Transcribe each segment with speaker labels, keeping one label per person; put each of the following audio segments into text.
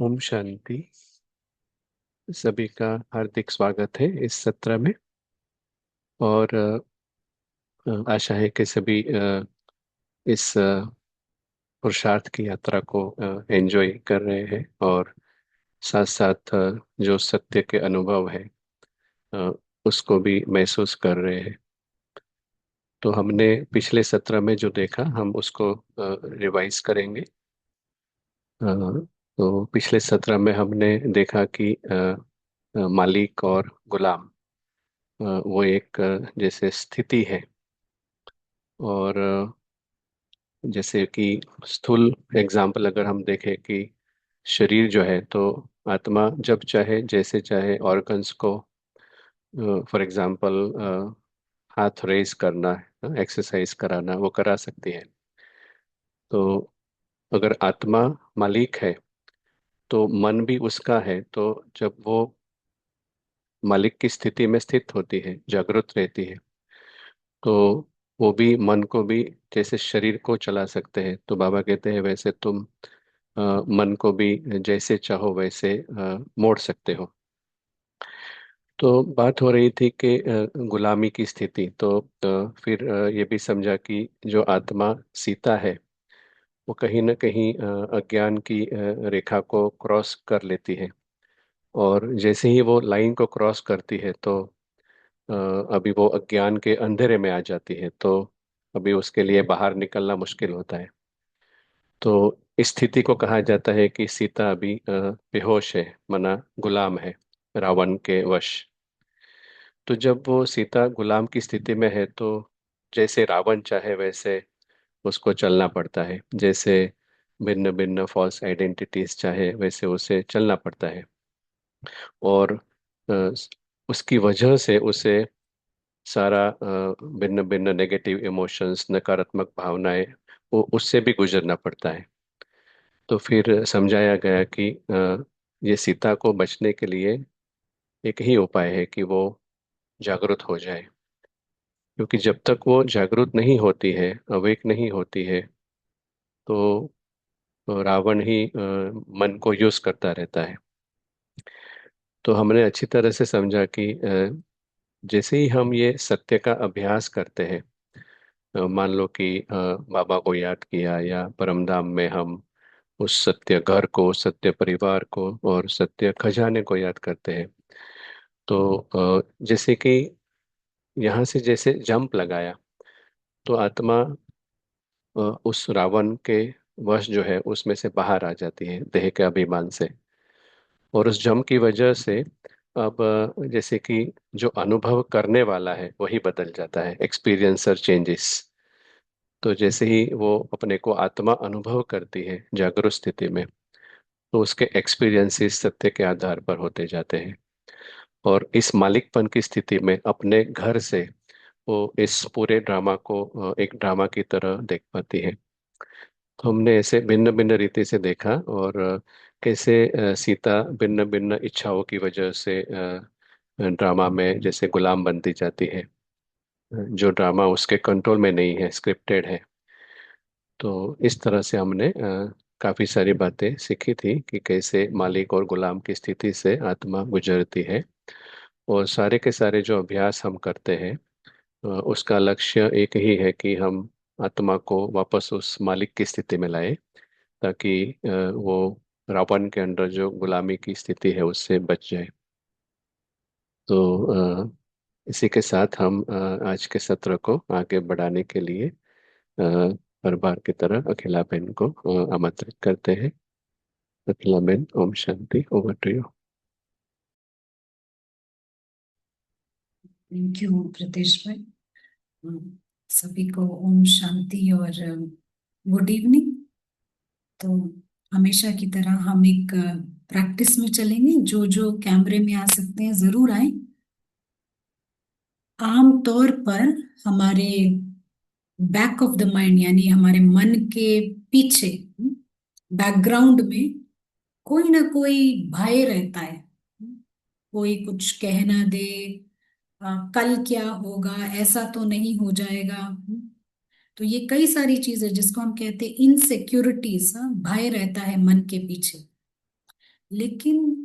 Speaker 1: ओम शांति। सभी का हार्दिक स्वागत है इस सत्र में। और आशा है कि सभी इस पुरुषार्थ की यात्रा को एंजॉय कर रहे हैं और साथ साथ जो सत्य के अनुभव है अ, उसको भी महसूस कर रहे हैं। तो हमने पिछले सत्र में जो देखा हम उसको रिवाइज करेंगे। तो पिछले सत्र में हमने देखा कि मालिक और गुलाम वो एक जैसे स्थिति है। और जैसे कि स्थूल एग्जाम्पल अगर हम देखें कि शरीर जो है तो आत्मा जब चाहे जैसे चाहे ऑर्गन्स को फॉर एग्जाम्पल हाथ रेज करना, एक्सरसाइज कराना वो करा सकती है। तो अगर आत्मा मालिक है तो मन भी उसका है। तो जब वो मालिक की स्थिति में स्थित होती है, जागृत रहती है, तो वो भी मन को भी जैसे शरीर को चला सकते हैं। तो बाबा कहते हैं वैसे तुम मन को भी जैसे चाहो वैसे मोड़ सकते हो। तो बात हो रही थी कि गुलामी की स्थिति। तो फिर ये भी समझा कि जो आत्मा सीता है वो कहीं ना कहीं अज्ञान की रेखा को क्रॉस कर लेती है। और जैसे ही वो लाइन को क्रॉस करती है तो अ, अभी वो अज्ञान के अंधेरे में आ जाती है। तो अभी उसके लिए बाहर निकलना मुश्किल होता है। तो इस स्थिति को कहा जाता है कि सीता अभी बेहोश है, मना गुलाम है रावण के वश। तो जब वो सीता गुलाम की स्थिति में है तो जैसे रावण चाहे वैसे उसको चलना पड़ता है। जैसे भिन्न भिन्न फॉल्स आइडेंटिटीज चाहे वैसे उसे चलना पड़ता है। और अ, उसकी वजह से उसे सारा भिन्न भिन्न नेगेटिव इमोशंस, नकारात्मक भावनाएं, वो उससे भी गुजरना पड़ता है। तो फिर समझाया गया कि ये सीता को बचने के लिए एक ही उपाय है कि वो जागृत हो जाए। क्योंकि जब तक वो जागृत नहीं होती है, अवेक नहीं होती है, तो रावण ही मन को यूज करता रहता है। तो हमने अच्छी तरह से समझा कि जैसे ही हम ये सत्य का अभ्यास करते हैं, मान लो कि बाबा को याद किया या परमधाम में हम उस सत्य घर को, सत्य परिवार को और सत्य खजाने को याद करते हैं। तो जैसे कि यहाँ से जैसे जंप लगाया तो आत्मा उस रावण के वश जो है उसमें से बाहर आ जाती है देह के अभिमान से। और उस जंप की वजह से अब जैसे कि जो अनुभव करने वाला है वही बदल जाता है, एक्सपीरियंसर चेंजेस। तो जैसे ही वो अपने को आत्मा अनुभव करती है जागरूक स्थिति में, तो उसके एक्सपीरियंसेस सत्य के आधार पर होते जाते हैं। और इस मालिकपन की स्थिति में अपने घर से वो इस पूरे ड्रामा को एक ड्रामा की तरह देख पाती है। तो हमने ऐसे भिन्न भिन्न रीति से देखा। और कैसे सीता भिन्न भिन्न इच्छाओं की वजह से ड्रामा में जैसे गुलाम बनती जाती है। जो ड्रामा उसके कंट्रोल में नहीं है, स्क्रिप्टेड है। तो इस तरह से हमने काफी सारी बातें सीखी थी कि कैसे मालिक और गुलाम की स्थिति से आत्मा गुजरती है। और सारे के सारे जो अभ्यास हम करते हैं उसका लक्ष्य एक ही है कि हम आत्मा को वापस उस मालिक की स्थिति में लाए, ताकि वो रावण के अंदर जो गुलामी की स्थिति है उससे बच जाए। तो इसी के साथ हम आज के सत्र को आगे बढ़ाने के लिए हर बार की तरह अखिला बहन को आमंत्रित करते हैं। अखिला बहन, ओम शांति। Over to you.
Speaker 2: Thank you Pratesh भाई। सभी को ओम शांति और गुड इवनिंग। तो हमेशा की तरह हम एक प्रैक्टिस में चलेंगे। जो जो कैमरे में आ सकते हैं जरूर आए। आम तौर पर हमारे बैक ऑफ द माइंड यानी हमारे मन के पीछे, बैकग्राउंड में कोई ना कोई भय रहता है। कोई कुछ कह ना दे, कल क्या होगा, ऐसा तो नहीं हो जाएगा। तो ये कई सारी चीजें जिसको हम कहते हैं इनसिक्योरिटीज, भय रहता है मन के पीछे। लेकिन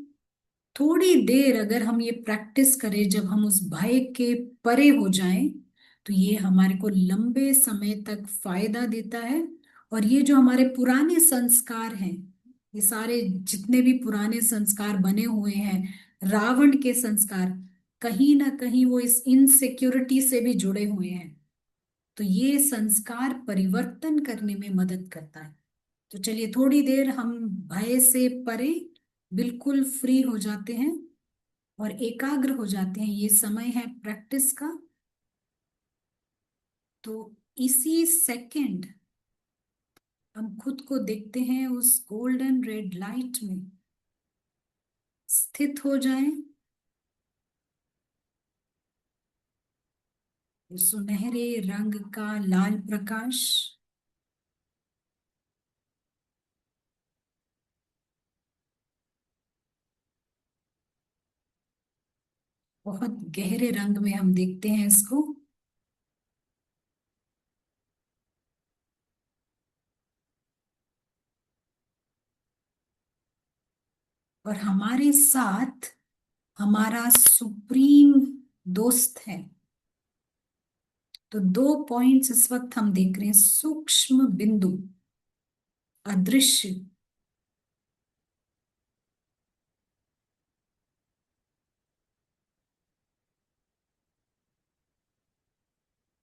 Speaker 2: थोड़ी देर अगर हम ये प्रैक्टिस करें, जब हम उस भय के परे हो जाएं, तो ये हमारे को लंबे समय तक फायदा देता है। और ये जो हमारे पुराने संस्कार हैं, ये सारे जितने भी पुराने संस्कार बने हुए हैं, रावण के संस्कार, कहीं ना कहीं वो इस इनसिक्योरिटी से भी जुड़े हुए हैं। तो ये संस्कार परिवर्तन करने में मदद करता है। तो चलिए थोड़ी देर हम भय से परे बिल्कुल फ्री हो जाते हैं और एकाग्र हो जाते हैं। ये समय है प्रैक्टिस का। तो इसी सेकंड हम खुद को देखते हैं उस गोल्डन रेड लाइट में स्थित हो जाएं, सुनहरे रंग का लाल प्रकाश बहुत गहरे रंग में हम देखते हैं इसको। और हमारे साथ हमारा सुप्रीम दोस्त है। तो दो पॉइंट्स इस वक्त हम देख रहे हैं, सूक्ष्म बिंदु, अदृश्य।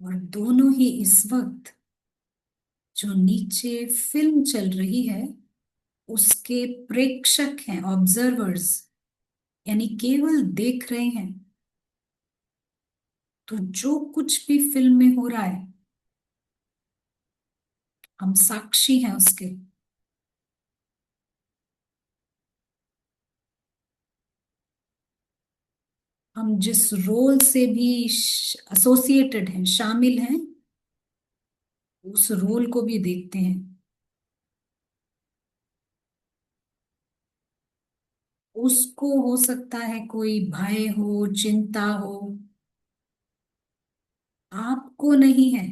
Speaker 2: और दोनों ही इस वक्त जो नीचे फिल्म चल रही है उसके प्रेक्षक हैं, ऑब्जर्वर्स, यानी केवल देख रहे हैं। तो जो कुछ भी फिल्म में हो रहा है हम साक्षी हैं उसके। हम जिस रोल से भी एसोसिएटेड हैं, शामिल हैं, उस रोल को भी देखते हैं। उसको हो सकता है कोई भय हो, चिंता हो, आपको नहीं है।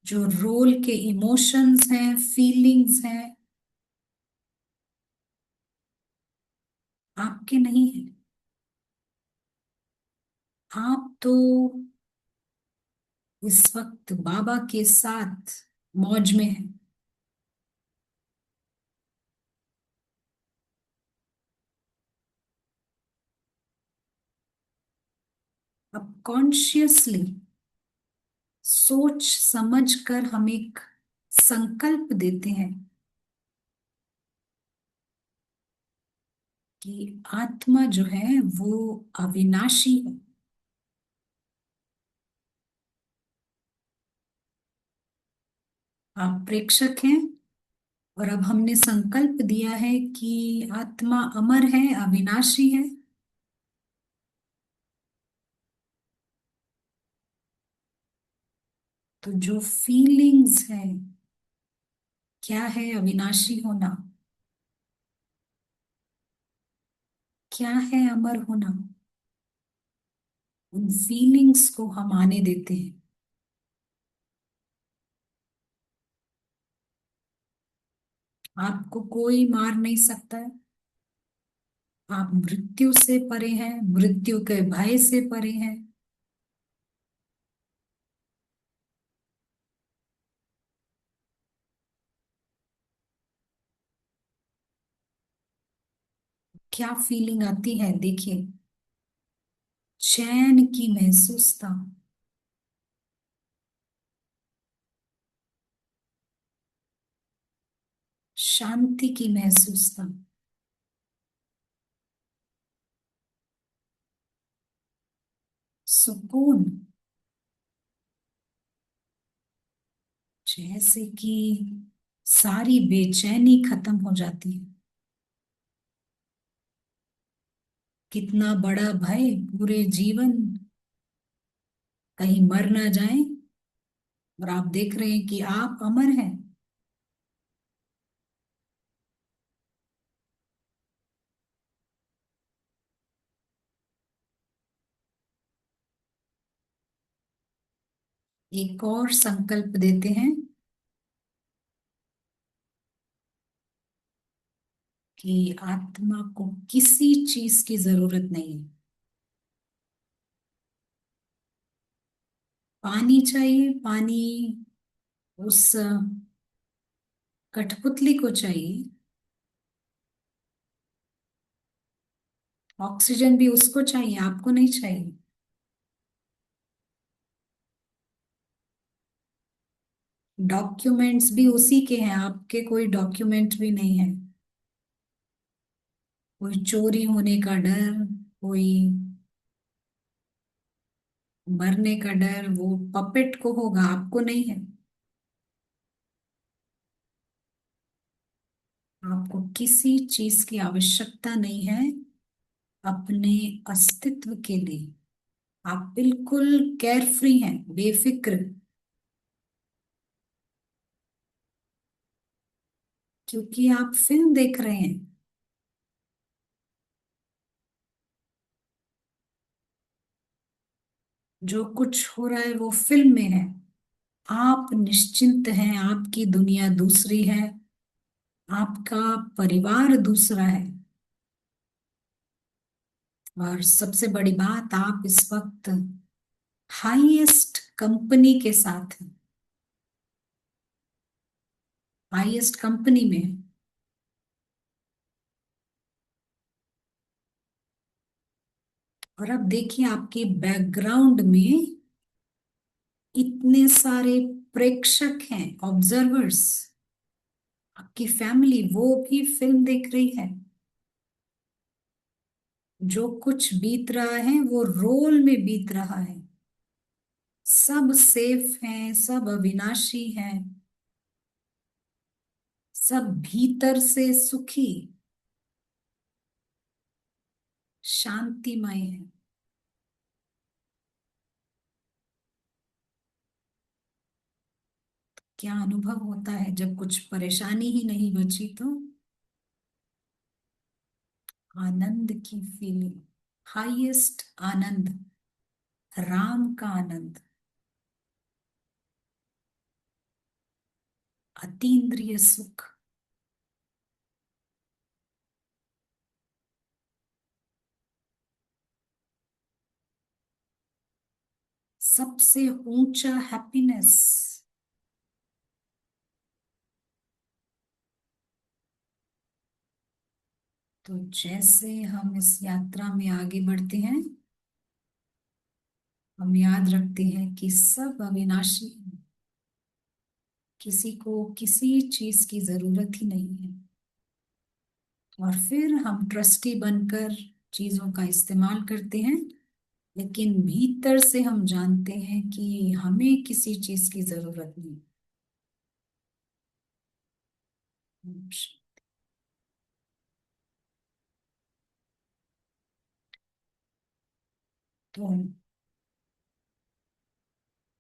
Speaker 2: जो रोल के इमोशंस हैं, फीलिंग्स हैं, आपके नहीं है। आप तो इस वक्त बाबा के साथ मौज में हैं। अब कॉन्शियसली सोच समझ कर हम एक संकल्प देते हैं कि आत्मा जो है वो अविनाशी है। आप प्रेक्षक हैं और अब हमने संकल्प दिया है कि आत्मा अमर है, अविनाशी है। तो जो फीलिंग्स है, क्या है अविनाशी होना, क्या है अमर होना, उन फीलिंग्स को हम आने देते हैं। आपको कोई मार नहीं सकता है। आप मृत्यु से परे हैं, मृत्यु के भय से परे हैं। क्या फीलिंग आती है देखिए, चैन की महसूसता, शांति की महसूसता, सुकून, जैसे कि सारी बेचैनी खत्म हो जाती है। कितना बड़ा भय, पूरे जीवन कहीं मर ना जाए, और आप देख रहे हैं कि आप अमर हैं। एक और संकल्प देते हैं कि आत्मा को किसी चीज की जरूरत नहीं है। पानी चाहिए, पानी उस कठपुतली को चाहिए। ऑक्सीजन भी उसको चाहिए, आपको नहीं चाहिए। डॉक्यूमेंट्स भी उसी के हैं, आपके कोई डॉक्यूमेंट भी नहीं है। कोई चोरी होने का डर, कोई मरने का डर वो पपेट को होगा, आपको नहीं है। आपको किसी चीज की आवश्यकता नहीं है अपने अस्तित्व के लिए। आप बिल्कुल केयरफ्री हैं, बेफिक्र। क्योंकि आप फिल्म देख रहे हैं। जो कुछ हो रहा है वो फिल्म में है। आप निश्चिंत हैं, आपकी दुनिया दूसरी है, आपका परिवार दूसरा है। और सबसे बड़ी बात, आप इस वक्त हाईएस्ट कंपनी के साथ हैं, हाईएस्ट कंपनी में हैं। और अब देखिए आपके बैकग्राउंड में इतने सारे प्रेक्षक हैं, ऑब्जर्वर्स। आपकी फैमिली वो भी फिल्म देख रही है। जो कुछ बीत रहा है वो रोल में बीत रहा है। सब सेफ हैं, सब अविनाशी हैं, सब भीतर से सुखी, शांतिमय है। क्या अनुभव होता है जब कुछ परेशानी ही नहीं बची तो? आनंद की फीलिंग, हाईएस्ट आनंद, राम का आनंद, अतीन्द्रिय सुख। सबसे ऊंचा हैप्पीनेस। तो जैसे हम इस यात्रा में आगे बढ़ते हैं, हम याद रखते हैं कि सब अविनाशी हैं। किसी को किसी चीज की जरूरत ही नहीं है। और फिर हम ट्रस्टी बनकर चीजों का इस्तेमाल करते हैं, लेकिन भीतर से हम जानते हैं कि हमें किसी चीज की जरूरत नहीं। तो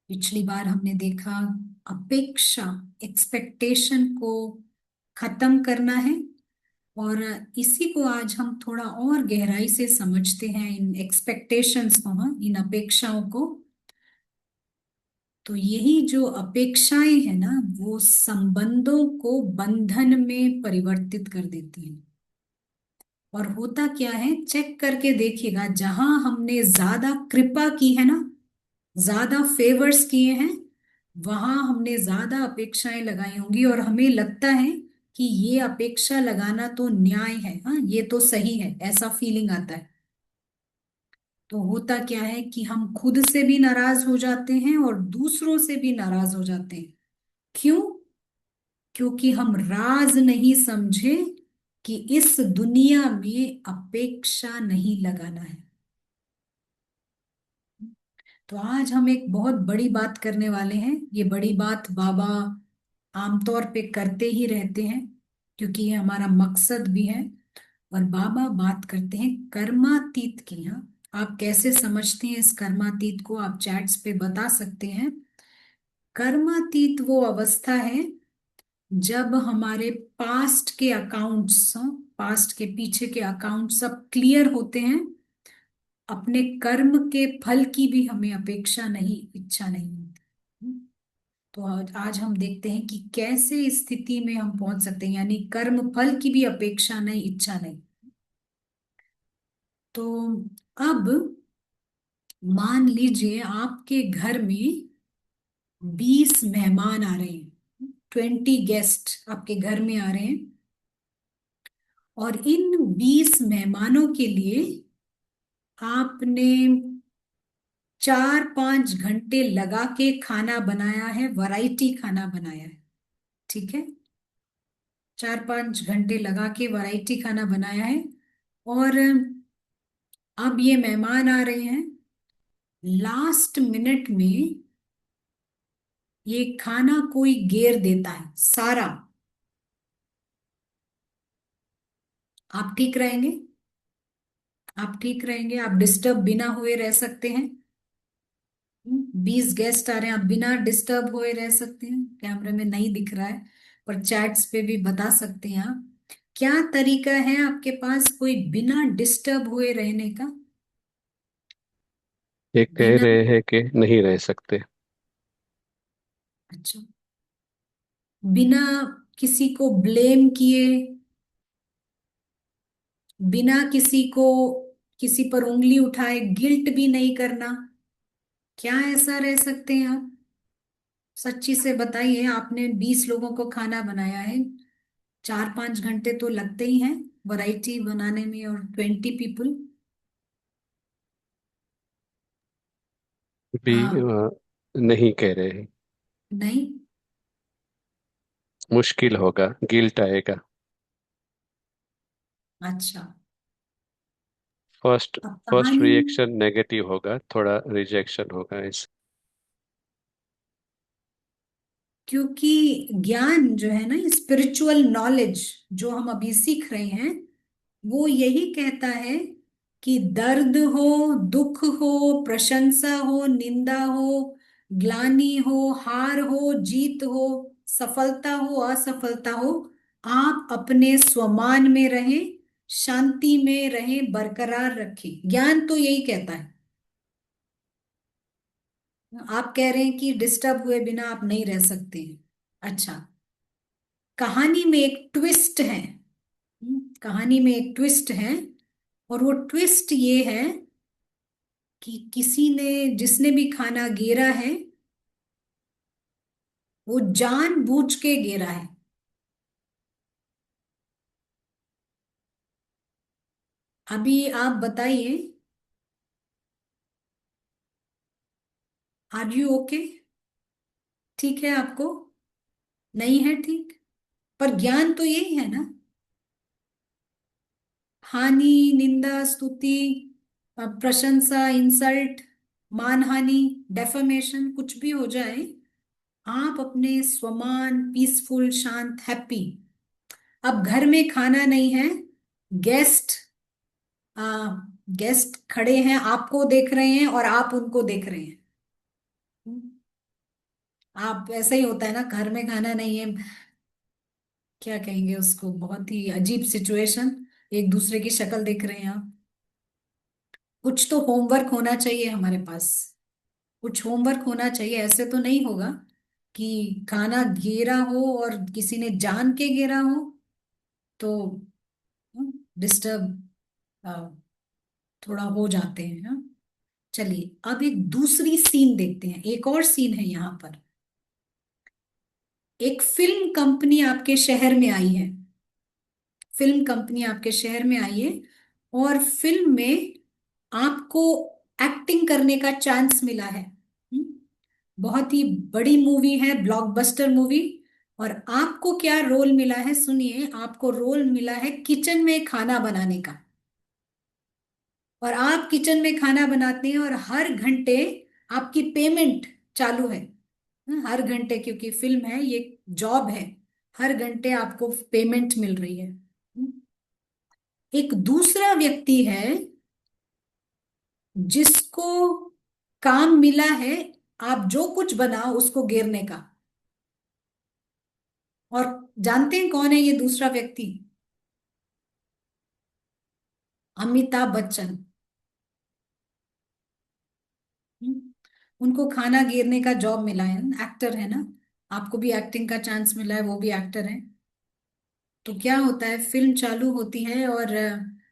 Speaker 2: पिछली बार हमने देखा अपेक्षा, एक्सपेक्टेशन को खत्म करना है। और इसी को आज हम थोड़ा और गहराई से समझते हैं, इन एक्सपेक्टेशंस को, हाँ, इन अपेक्षाओं को। तो यही जो अपेक्षाएं है ना, वो संबंधों को बंधन में परिवर्तित कर देती हैं। और होता क्या है, चेक करके देखिएगा, जहां हमने ज्यादा कृपा की है ना, ज्यादा फेवर्स किए हैं, वहां हमने ज्यादा अपेक्षाएं लगाई होंगी। और हमें लगता है कि ये अपेक्षा लगाना तो न्याय है, हाँ ये तो सही है, ऐसा फीलिंग आता है। तो होता क्या है कि हम खुद से भी नाराज हो जाते हैं और दूसरों से भी नाराज हो जाते हैं। क्यों? क्योंकि हम राज नहीं समझे कि इस दुनिया में अपेक्षा नहीं लगाना है। तो आज हम एक बहुत बड़ी बात करने वाले हैं। ये बड़ी बात बाबा आमतौर पे करते ही रहते हैं, क्योंकि ये हमारा मकसद भी है। और बाबा बात करते हैं कर्मातीत की। हाँ, आप कैसे समझते हैं इस कर्मातीत को, आप चैट्स पे बता सकते हैं। कर्मातीत वो अवस्था है जब हमारे पास्ट के अकाउंट्स, पास्ट के पीछे के अकाउंट सब क्लियर होते हैं। अपने कर्म के फल की भी हमें अपेक्षा नहीं, इच्छा नहीं होती। तो आज हम देखते हैं कि कैसे इस स्थिति में हम पहुंच सकते हैं, यानी कर्म फल की भी अपेक्षा नहीं, इच्छा नहीं। तो अब मान लीजिए आपके घर में 20 मेहमान आ रहे हैं, 20 गेस्ट आपके घर में आ रहे हैं, और इन 20 मेहमानों के लिए आपने 4-5 घंटे लगा के खाना बनाया है, वैरायटी खाना बनाया है। ठीक है, 4-5 घंटे लगा के वैरायटी खाना बनाया है। और अब ये मेहमान आ रहे हैं, लास्ट मिनट में ये खाना कोई गेर देता है सारा, आप ठीक रहेंगे? आप ठीक रहेंगे? आप डिस्टर्ब बिना हुए रह सकते हैं? 20 गेस्ट आ रहे हैं, आप बिना डिस्टर्ब हुए रह सकते हैं? कैमरे में नहीं दिख रहा है, पर चैट्स पे भी बता सकते हैं आप। क्या तरीका है आपके पास कोई बिना डिस्टर्ब हुए रहने का?
Speaker 1: ये कह
Speaker 2: बिना,
Speaker 1: रहे हैं कि नहीं रह सकते।
Speaker 2: अच्छा, बिना किसी को ब्लेम किए, बिना किसी को, किसी पर उंगली उठाए, गिल्ट भी नहीं करना, क्या ऐसा रह सकते हैं आप? सच्ची से बताइए, आपने 20 लोगों को खाना बनाया है, 4-5 घंटे तो लगते ही हैं वैरायटी बनाने में, और 20 पीपल।
Speaker 1: भी
Speaker 2: हाँ।
Speaker 1: नहीं कह रहे हैं।
Speaker 2: नहीं।
Speaker 1: मुश्किल होगा, गिल्ट आएगा।
Speaker 2: अच्छा।
Speaker 1: फर्स्ट
Speaker 2: अब
Speaker 1: फर्स्ट
Speaker 2: कहानी,
Speaker 1: रिएक्शन नेगेटिव होगा, थोड़ा रिजेक्शन होगा इस।
Speaker 2: क्योंकि ज्ञान जो है ना, स्पिरिचुअल नॉलेज जो हम अभी सीख रहे हैं, वो यही कहता है कि दर्द हो, दुख हो, प्रशंसा हो, निंदा हो, ग्लानि हो, हार हो, जीत हो, सफलता हो, असफलता हो, आप अपने स्वमान में रहें, शांति में रहें, बरकरार रखें। ज्ञान तो यही कहता है। आप कह रहे हैं कि डिस्टर्ब हुए बिना आप नहीं रह सकते हैं। अच्छा, कहानी में एक ट्विस्ट है। कहानी में एक ट्विस्ट है, और वो ट्विस्ट ये है कि किसी ने, जिसने भी खाना गेरा है, वो जानबूझ के गेरा है। अभी आप बताइए, आर यू ओके? ठीक है आपको? नहीं है ठीक? पर ज्ञान तो यही है ना, हानि, निंदा, स्तुति, प्रशंसा, इंसल्ट, मानहानि, डेफमेशन, कुछ भी हो जाए, आप अपने स्वमान, पीसफुल, शांत, हैप्पी। अब घर में खाना नहीं है, गेस्ट, आ, गेस्ट खड़े हैं, आपको देख रहे हैं और आप उनको देख रहे हैं। आप, ऐसा ही होता है ना, घर में खाना नहीं है, क्या कहेंगे उसको, बहुत ही अजीब सिचुएशन, एक दूसरे की शक्ल देख रहे हैं आप। कुछ तो होमवर्क होना चाहिए हमारे पास, कुछ होमवर्क होना चाहिए, ऐसे तो नहीं होगा कि खाना गिरा हो और किसी ने जान के गिरा हो, तो डिस्टर्ब थोड़ा हो जाते हैं। हाँ? चलिए अब एक दूसरी सीन देखते हैं, एक और सीन है यहाँ पर। एक फिल्म कंपनी आपके शहर में आई है, फिल्म कंपनी आपके शहर में आई है, और फिल्म में आपको एक्टिंग करने का चांस मिला है। हम्म, बहुत ही बड़ी मूवी है, ब्लॉकबस्टर मूवी। और आपको क्या रोल मिला है, सुनिए, आपको रोल मिला है किचन में खाना बनाने का। और आप किचन में खाना बनाते हैं, और हर घंटे आपकी पेमेंट चालू है। हर घंटे, क्योंकि फिल्म है ये, जॉब है, हर घंटे आपको पेमेंट मिल रही है। एक दूसरा व्यक्ति है जिसको काम मिला है, आप जो कुछ बनाओ उसको गिरने का। और जानते हैं कौन है ये दूसरा व्यक्ति? अमिताभ बच्चन। हम्म, उनको खाना गिरने का जॉब मिला है, एक्टर है ना। आपको भी एक्टिंग का चांस मिला है, वो भी एक्टर हैं। तो क्या होता है, फिल्म चालू होती है और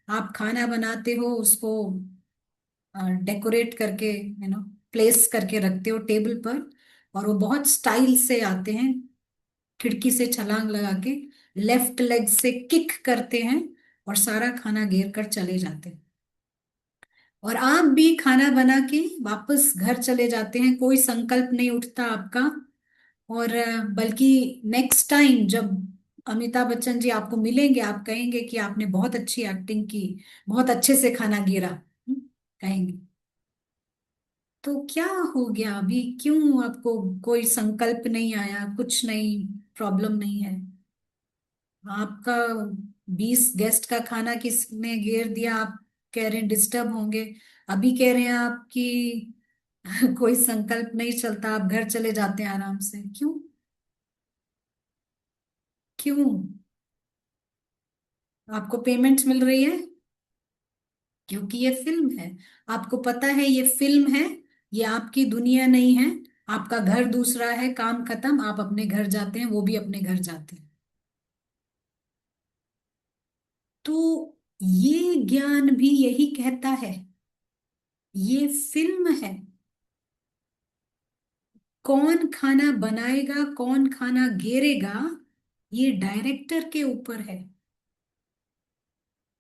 Speaker 2: आप खाना बनाते हो, उसको डेकोरेट करके, प्लेस करके रखते हो टेबल पर। और वो बहुत स्टाइल से आते हैं, खिड़की से छलांग लगा के, लेफ्ट लेग से किक करते हैं और सारा खाना घेर कर चले जाते हैं। और आप भी खाना बना के वापस घर चले जाते हैं, कोई संकल्प नहीं उठता आपका। और बल्कि नेक्स्ट टाइम जब अमिताभ बच्चन जी आपको मिलेंगे, आप कहेंगे कि आपने बहुत अच्छी एक्टिंग की, बहुत अच्छे से खाना गिरा, कहेंगे। तो क्या हो गया अभी, क्यों आपको कोई संकल्प नहीं आया, कुछ नहीं, प्रॉब्लम नहीं है? आपका 20 गेस्ट का खाना किसने घेर दिया, आप कह रहे हैं डिस्टर्ब होंगे। अभी कह रहे हैं आपकी कोई संकल्प नहीं चलता, आप घर चले जाते हैं आराम से, क्यों? क्यों? आपको पेमेंट मिल रही है, क्योंकि ये फिल्म है। आपको पता है ये फिल्म है, ये आपकी दुनिया नहीं है। आपका घर दूसरा है, काम खत्म, आप अपने घर जाते हैं, वो भी अपने घर जाते हैं। तो ये ज्ञान भी यही कहता है, ये फिल्म है। कौन खाना बनाएगा, कौन खाना घेरेगा, ये डायरेक्टर के ऊपर है।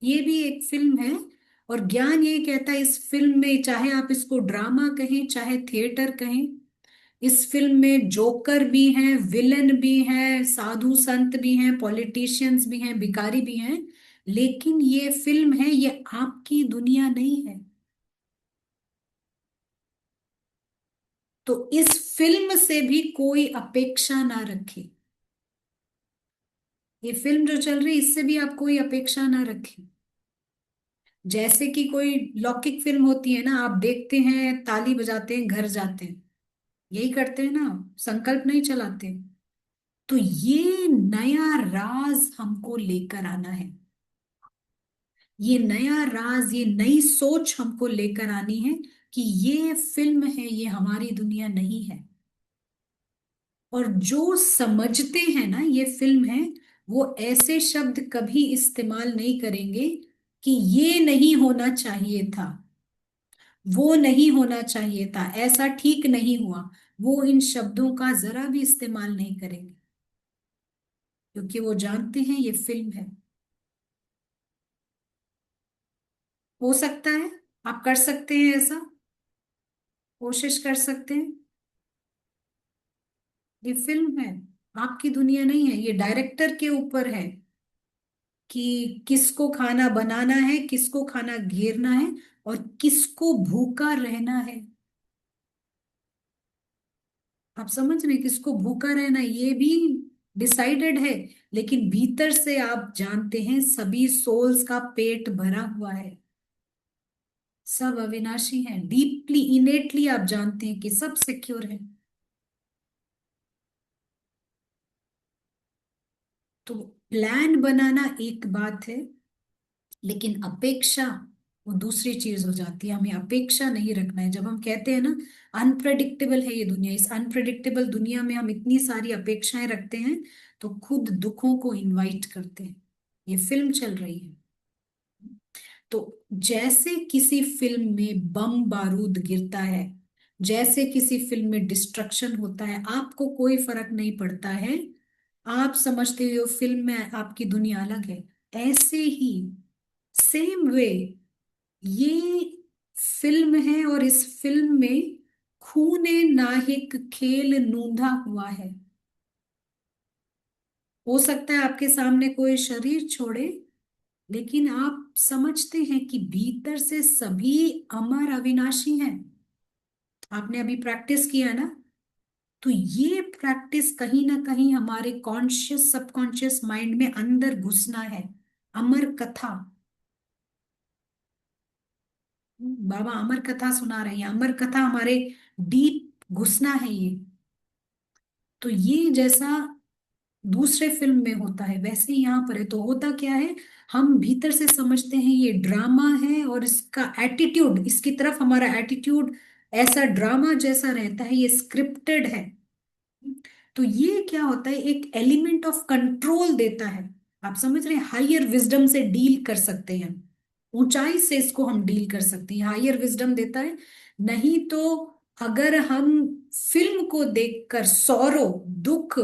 Speaker 2: ये भी एक फिल्म है। और ज्ञान ये कहता है इस फिल्म में, चाहे आप इसको ड्रामा कहें चाहे थिएटर कहें, इस फिल्म में जोकर भी हैं, विलन भी हैं, साधु संत भी हैं, पॉलिटिशियंस भी हैं, भिखारी भी हैं। लेकिन ये फिल्म है, ये आपकी दुनिया नहीं है। तो इस फिल्म से भी कोई अपेक्षा ना रखे। ये फिल्म जो चल रही, इससे भी आप कोई अपेक्षा ना रखें। जैसे कि कोई लौकिक फिल्म होती है ना, आप देखते हैं, ताली बजाते हैं, घर जाते हैं, यही करते हैं ना, संकल्प नहीं चलाते। तो ये नया राज हमको लेकर आना है, ये नया राज, ये नई सोच हमको लेकर आनी है कि ये फिल्म है, ये हमारी दुनिया नहीं है। और जो समझते हैं ना ये फिल्म है, वो ऐसे शब्द कभी इस्तेमाल नहीं करेंगे कि ये नहीं होना चाहिए था, वो नहीं होना चाहिए था, ऐसा ठीक नहीं हुआ। वो इन शब्दों का जरा भी इस्तेमाल नहीं करेंगे, क्योंकि वो जानते हैं ये फिल्म है। हो सकता है आप कर सकते हैं ऐसा, कोशिश कर सकते हैं। ये फिल्म है, आपकी दुनिया नहीं है। ये डायरेक्टर के ऊपर है कि किसको खाना बनाना है, किसको खाना घेरना है, और किसको भूखा रहना है। आप समझ रहे हैं? किसको भूखा रहना है, ये भी डिसाइडेड है। लेकिन भीतर से आप जानते हैं सभी सोल्स का पेट भरा हुआ है, सब अविनाशी हैं, डीपली इनेटली आप जानते हैं कि सब सिक्योर है। तो प्लान बनाना एक बात है, लेकिन अपेक्षा वो दूसरी चीज हो जाती है। हमें अपेक्षा नहीं रखना है। जब हम कहते हैं ना, अनप्रडिक्टेबल है ये दुनिया, इस अनप्रडिक्टेबल दुनिया में हम इतनी सारी अपेक्षाएं रखते हैं, तो खुद दुखों को इनवाइट करते हैं। ये फिल्म चल रही है। तो जैसे किसी फिल्म में बम बारूद गिरता है, जैसे किसी फिल्म में डिस्ट्रक्शन होता है, आपको कोई फर्क नहीं पड़ता है, आप समझते हो फिल्म में आपकी दुनिया अलग है। ऐसे ही सेम वे ये फिल्म है, और इस फिल्म में खूने नाहिक खेल नूंधा हुआ है। हो सकता है आपके सामने कोई शरीर छोड़े, लेकिन आप समझते हैं कि भीतर से सभी अमर अविनाशी हैं। आपने अभी प्रैक्टिस किया ना, तो ये प्रैक्टिस कहीं ना कहीं हमारे कॉन्शियस सबकॉन्शियस माइंड में अंदर घुसना है। अमर कथा, बाबा अमर कथा सुना रहे हैं, अमर कथा हमारे डीप घुसना है ये। तो ये जैसा दूसरे फिल्म में होता है, वैसे ही यहाँ पर है। तो होता क्या है, हम भीतर से समझते हैं ये ड्रामा है, और इसका एटीट्यूड, इसकी तरफ हमारा एटीट्यूड ऐसा ड्रामा जैसा रहता है, ये स्क्रिप्टेड है। तो ये क्या होता है, एक एलिमेंट ऑफ कंट्रोल देता है। आप समझ रहे हैं, हायर विजडम से डील कर सकते हैं, ऊंचाई से इसको हम डील कर सकते हैं, हायर विजडम देता है। नहीं तो अगर हम फिल्म को देखकर सौरो, दुख,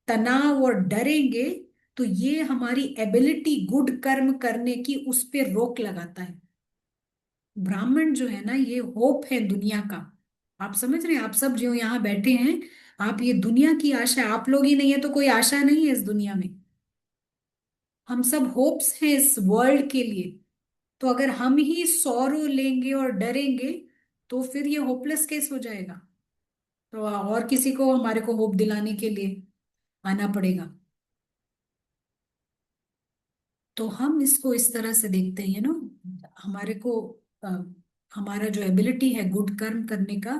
Speaker 2: तनाव और डरेंगे, तो ये हमारी एबिलिटी गुड कर्म करने की उस पे रोक लगाता है। ब्राह्मण जो है ना, ये होप है दुनिया का। आप समझ रहे हैं, आप सब जो यहाँ बैठे हैं, आप ये दुनिया की आशा है। आप लोग ही नहीं है तो कोई आशा नहीं है इस दुनिया में। हम सब होप्स हैं इस वर्ल्ड के लिए। तो अगर हम ही सौरो लेंगे और डरेंगे, तो फिर ये होपलेस केस हो जाएगा। तो और किसी को हमारे को होप दिलाने के लिए आना पड़ेगा। तो हम इसको इस तरह से देखते हैं ना, हमारे को अ, हमारा जो एबिलिटी है गुड कर्म करने का,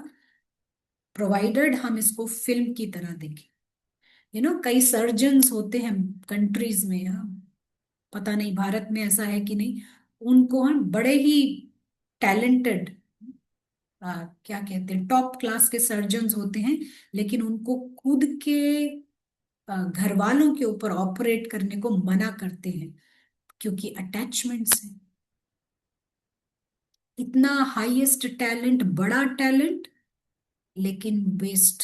Speaker 2: प्रोवाइडेड हम इसको फिल्म की तरह देखें। कई सर्जन्स होते हैं कंट्रीज में, यहाँ पता नहीं भारत में ऐसा है कि नहीं, उनको हम बड़े ही टैलेंटेड, क्या कहते हैं, टॉप क्लास के सर्जन्स होते हैं, लेकिन उनको खुद के घर वालों के ऊपर ऑपरेट करने को मना करते हैं, क्योंकि अटैचमेंट्स है। इतना हाईएस्ट टैलेंट, बड़ा टैलेंट, लेकिन वेस्ट,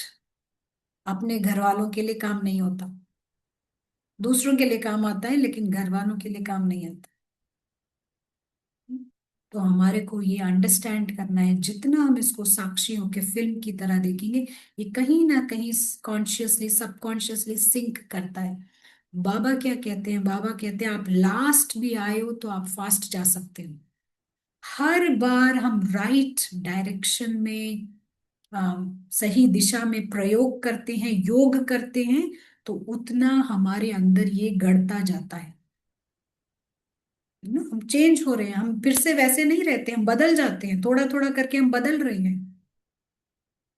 Speaker 2: अपने घर वालों के लिए काम नहीं होता। दूसरों के लिए काम आता है लेकिन घर वालों के लिए काम नहीं आता। तो हमारे को ये अंडरस्टैंड करना है, जितना हम इसको साक्षियों के फिल्म की तरह देखेंगे, ये कहीं ना कहीं कॉन्शियसली सबकॉन्शियसली सिंक करता है। बाबा क्या कहते हैं, बाबा कहते हैं आप लास्ट भी आए हो तो आप फास्ट जा सकते हो। हर बार हम राइट डायरेक्शन में, सही दिशा में प्रयोग करते हैं, योग करते हैं, तो उतना हमारे अंदर ये गढ़ता जाता है ना। हम चेंज हो रहे हैं, हम फिर से वैसे नहीं रहते, हम बदल जाते हैं, थोड़ा थोड़ा करके हम बदल रहे हैं।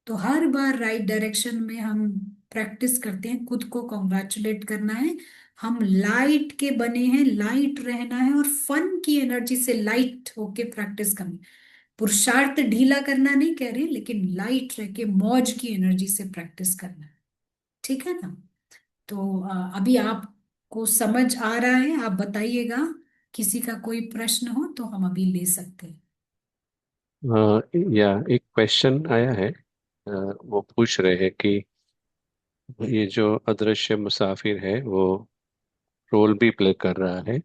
Speaker 2: तो हर बार राइट डायरेक्शन में हम प्रैक्टिस करते हैं, खुद को कॉन्ग्रेचुलेट करना है। हम लाइट के बने हैं, लाइट रहना है, और फन की एनर्जी से लाइट होके प्रैक्टिस करनी। पुरुषार्थ ढीला करना नहीं कह रहे, लेकिन लाइट रह के मौज की एनर्जी से प्रैक्टिस करना है। ठीक है ना। तो अभी आपको समझ आ रहा है, आप बताइएगा। किसी का कोई प्रश्न हो तो हम अभी ले सकते हैं।
Speaker 1: या एक क्वेश्चन आया है। वो पूछ रहे हैं कि ये जो अदृश्य मुसाफिर है वो रोल भी प्ले कर रहा है,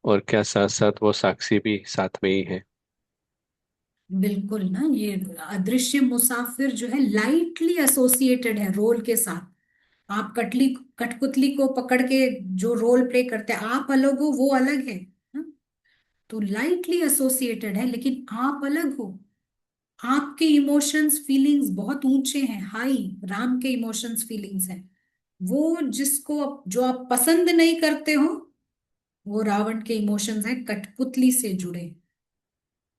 Speaker 1: और क्या साथ साथ वो साक्षी भी साथ में ही है।
Speaker 2: बिल्कुल ना, ये अदृश्य मुसाफिर जो है लाइटली एसोसिएटेड है रोल के साथ। आप कठपुतली को पकड़ के जो रोल प्ले करते हैं, आप अलग हो वो अलग है। हाँ? तो लाइटली एसोसिएटेड है, लेकिन आप अलग हो। आपके इमोशंस फीलिंग्स बहुत ऊंचे हैं, हाई। राम के इमोशंस फीलिंग्स हैं। वो जो आप पसंद नहीं करते हो, वो रावण के इमोशंस हैं, कठपुतली से जुड़े।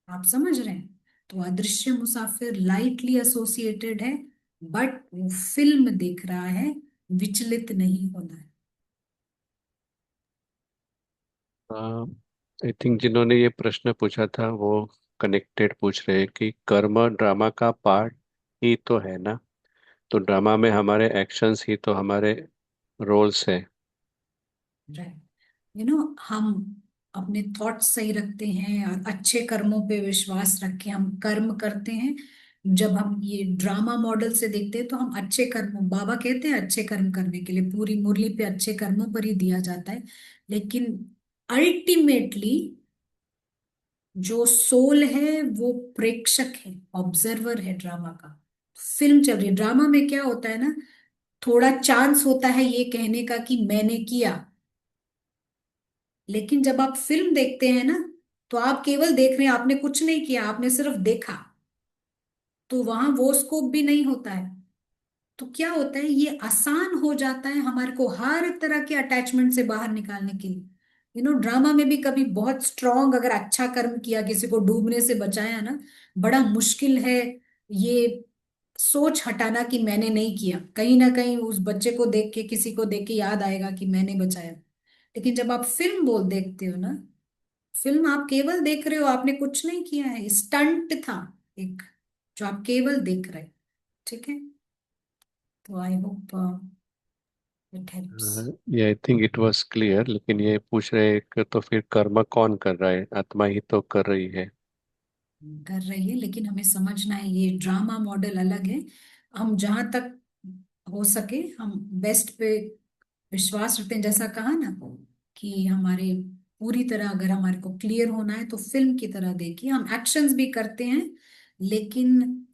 Speaker 2: आप समझ रहे हैं। तो अदृश्य मुसाफिर लाइटली एसोसिएटेड है, बट वो फिल्म देख रहा है, विचलित नहीं होना है।
Speaker 1: आई थिंक जिन्होंने ये प्रश्न पूछा था वो कनेक्टेड पूछ रहे हैं कि कर्म ड्रामा का पार्ट ही तो है ना, तो ड्रामा में हमारे एक्शंस ही तो हमारे रोल्स हैं।
Speaker 2: राइट। हम अपने थॉट्स सही रखते हैं और अच्छे कर्मों पे विश्वास रख के हम कर्म करते हैं। जब हम ये ड्रामा मॉडल से देखते हैं तो हम अच्छे कर्म, बाबा कहते हैं अच्छे कर्म करने के लिए पूरी मुरली पे अच्छे कर्मों पर ही दिया जाता है। लेकिन अल्टीमेटली जो सोल है वो प्रेक्षक है, ऑब्जर्वर है ड्रामा का। फिल्म चल रही है, ड्रामा में क्या होता है ना, थोड़ा चांस होता है ये कहने का कि मैंने किया। लेकिन जब आप फिल्म देखते हैं ना, तो आप केवल देख रहे हैं, आपने कुछ नहीं किया, आपने सिर्फ देखा। तो वहां वो स्कोप भी नहीं होता है। तो क्या होता है, ये आसान हो जाता है हमारे को हर तरह के अटैचमेंट से बाहर निकालने के लिए। ड्रामा में भी कभी बहुत स्ट्रांग अगर अच्छा कर्म किया, किसी को डूबने से बचाया ना, बड़ा मुश्किल है ये सोच हटाना कि मैंने नहीं किया। कहीं ना कहीं उस बच्चे को देख के, किसी को देख के याद आएगा कि मैंने बचाया। लेकिन जब आप फिल्म बोल देखते हो ना, फिल्म आप केवल देख रहे हो, आपने कुछ नहीं किया है, स्टंट था एक जो आप केवल देख रहे हैं। ठीक है। तो आई होप इट हेल्प्स।
Speaker 1: ये I think it was clear, लेकिन ये पूछ रहे हैं कि तो फिर कर्म कौन कर रहा है? आत्मा ही तो कर रही है।
Speaker 2: कर रही है, लेकिन हमें समझना है ये ड्रामा मॉडल अलग है। हम जहां तक हो सके हम बेस्ट पे विश्वास रखते हैं, जैसा कहा ना कि हमारे पूरी तरह अगर हमारे को क्लियर होना है तो फिल्म की तरह देखिए, हम एक्शंस भी करते हैं लेकिन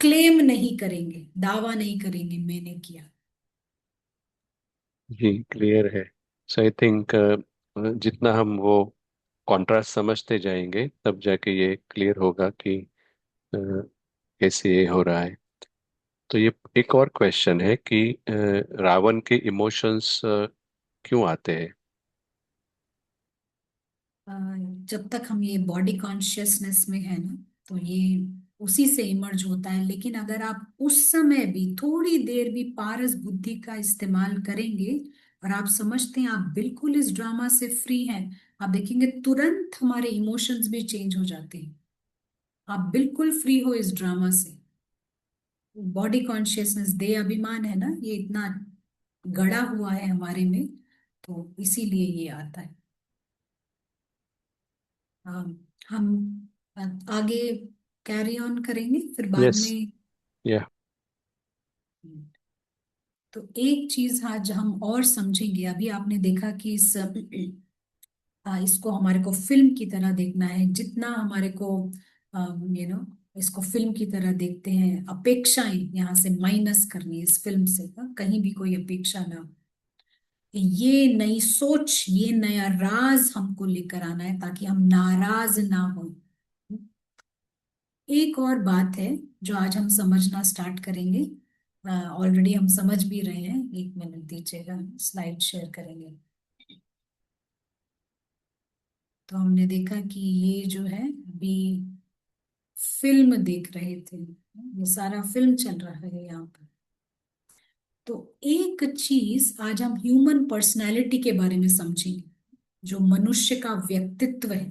Speaker 2: क्लेम नहीं करेंगे, दावा नहीं करेंगे मैंने किया।
Speaker 1: जी क्लियर है। सो आई थिंक जितना हम वो कॉन्ट्रास्ट समझते जाएंगे तब जाके ये क्लियर होगा कि अ, कैसे ये हो रहा है। तो ये एक और क्वेश्चन है कि रावण के इमोशंस क्यों आते हैं?
Speaker 2: अ, जब तक हम ये बॉडी कॉन्शियसनेस में है ना, तो ये उसी से इमर्ज होता है। लेकिन अगर आप उस समय भी थोड़ी देर भी पारस बुद्धि का इस्तेमाल करेंगे और आप समझते हैं आप बिल्कुल इस ड्रामा से फ्री हैं, आप देखेंगे तुरंत हमारे इमोशंस भी चेंज हो जाते हैं। आप बिल्कुल फ्री हो इस ड्रामा से। बॉडी कॉन्शियसनेस देह अभिमान है ना, ये इतना गड़ा हुआ है हमारे में, तो इसीलिए ये आता है। हम आगे कैरी ऑन करेंगे फिर बाद
Speaker 1: यस।
Speaker 2: में।
Speaker 1: या।
Speaker 2: तो एक चीज आज हम और समझेंगे। अभी आपने देखा कि इसको हमारे को फिल्म की तरह देखना है, जितना हमारे को इसको फिल्म की तरह देखते हैं, अपेक्षाएं यहाँ से माइनस करनी है इस फिल्म से, कहीं भी कोई अपेक्षा ना हो। ये नई सोच, ये नया राज हमको लेकर आना है ताकि हम नाराज ना हो। एक और बात है जो आज हम समझना स्टार्ट करेंगे, ऑलरेडी हम समझ भी रहे हैं, 1 मिनट दीजिएगा, स्लाइड शेयर करेंगे। तो हमने देखा कि ये जो है अभी फिल्म देख रहे थे, ये सारा फिल्म चल रहा है यहाँ पर। तो एक चीज आज हम ह्यूमन पर्सनैलिटी के बारे में समझेंगे, जो मनुष्य का व्यक्तित्व है।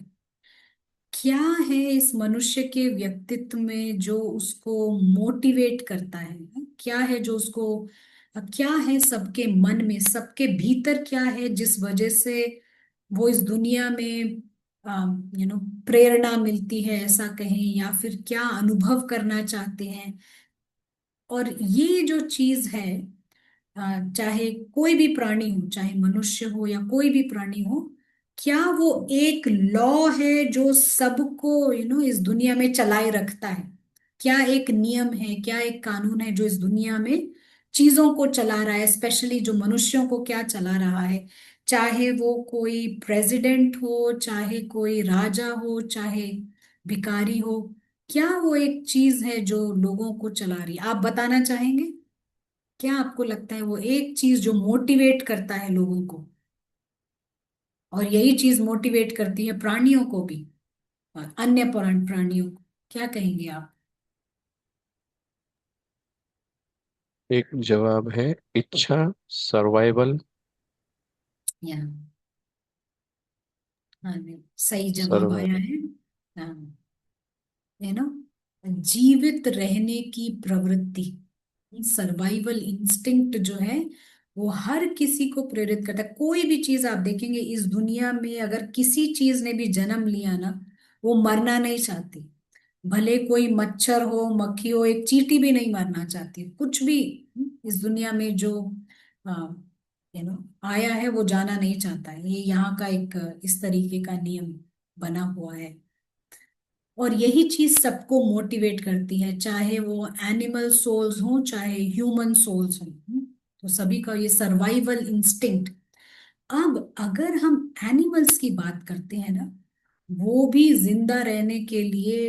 Speaker 2: क्या है इस मनुष्य के व्यक्तित्व में जो उसको मोटिवेट करता है, क्या है जो उसको, क्या है सबके मन में, सबके भीतर क्या है जिस वजह से वो इस दुनिया में प्रेरणा मिलती है ऐसा कहें, या फिर क्या अनुभव करना चाहते हैं। और ये जो चीज है, चाहे कोई भी प्राणी हो, चाहे मनुष्य हो या कोई भी प्राणी हो, क्या वो एक लॉ है जो सबको इस दुनिया में चलाए रखता है? क्या एक नियम है, क्या एक कानून है जो इस दुनिया में चीजों को चला रहा है, स्पेशली जो मनुष्यों को क्या चला रहा है? चाहे वो कोई प्रेसिडेंट हो, चाहे कोई राजा हो, चाहे भिखारी हो, क्या वो एक चीज है जो लोगों को चला रही है? आप बताना चाहेंगे? क्या आपको लगता है वो एक चीज जो मोटिवेट करता है लोगों को, और यही चीज मोटिवेट करती है प्राणियों को भी और अन्य प्राणियों को? क्या कहेंगे आप?
Speaker 1: एक जवाब है इच्छा, सर्वाइवल।
Speaker 2: यहाँ, हाँ जी, सही जवाब आया
Speaker 1: सर्वाइवल।
Speaker 2: है। हाँ, है ना, जीवित रहने की प्रवृत्ति, सर्वाइवल इंस्टिंक्ट जो है वो हर किसी को प्रेरित करता है। कोई भी चीज आप देखेंगे इस दुनिया में, अगर किसी चीज ने भी जन्म लिया ना, वो मरना नहीं चाहती। भले कोई मच्छर हो, मक्खी हो, एक चींटी भी नहीं मरना चाहती। कुछ भी इस दुनिया में जो आया है वो जाना नहीं चाहता है। ये यहाँ का एक इस तरीके का नियम बना हुआ है। और यही चीज सबको मोटिवेट करती है, चाहे वो एनिमल सोल्स हो चाहे ह्यूमन सोल्स हो। तो सभी का ये सर्वाइवल इंस्टिंक्ट। अब अगर हम एनिमल्स की बात करते हैं ना, वो भी जिंदा रहने के लिए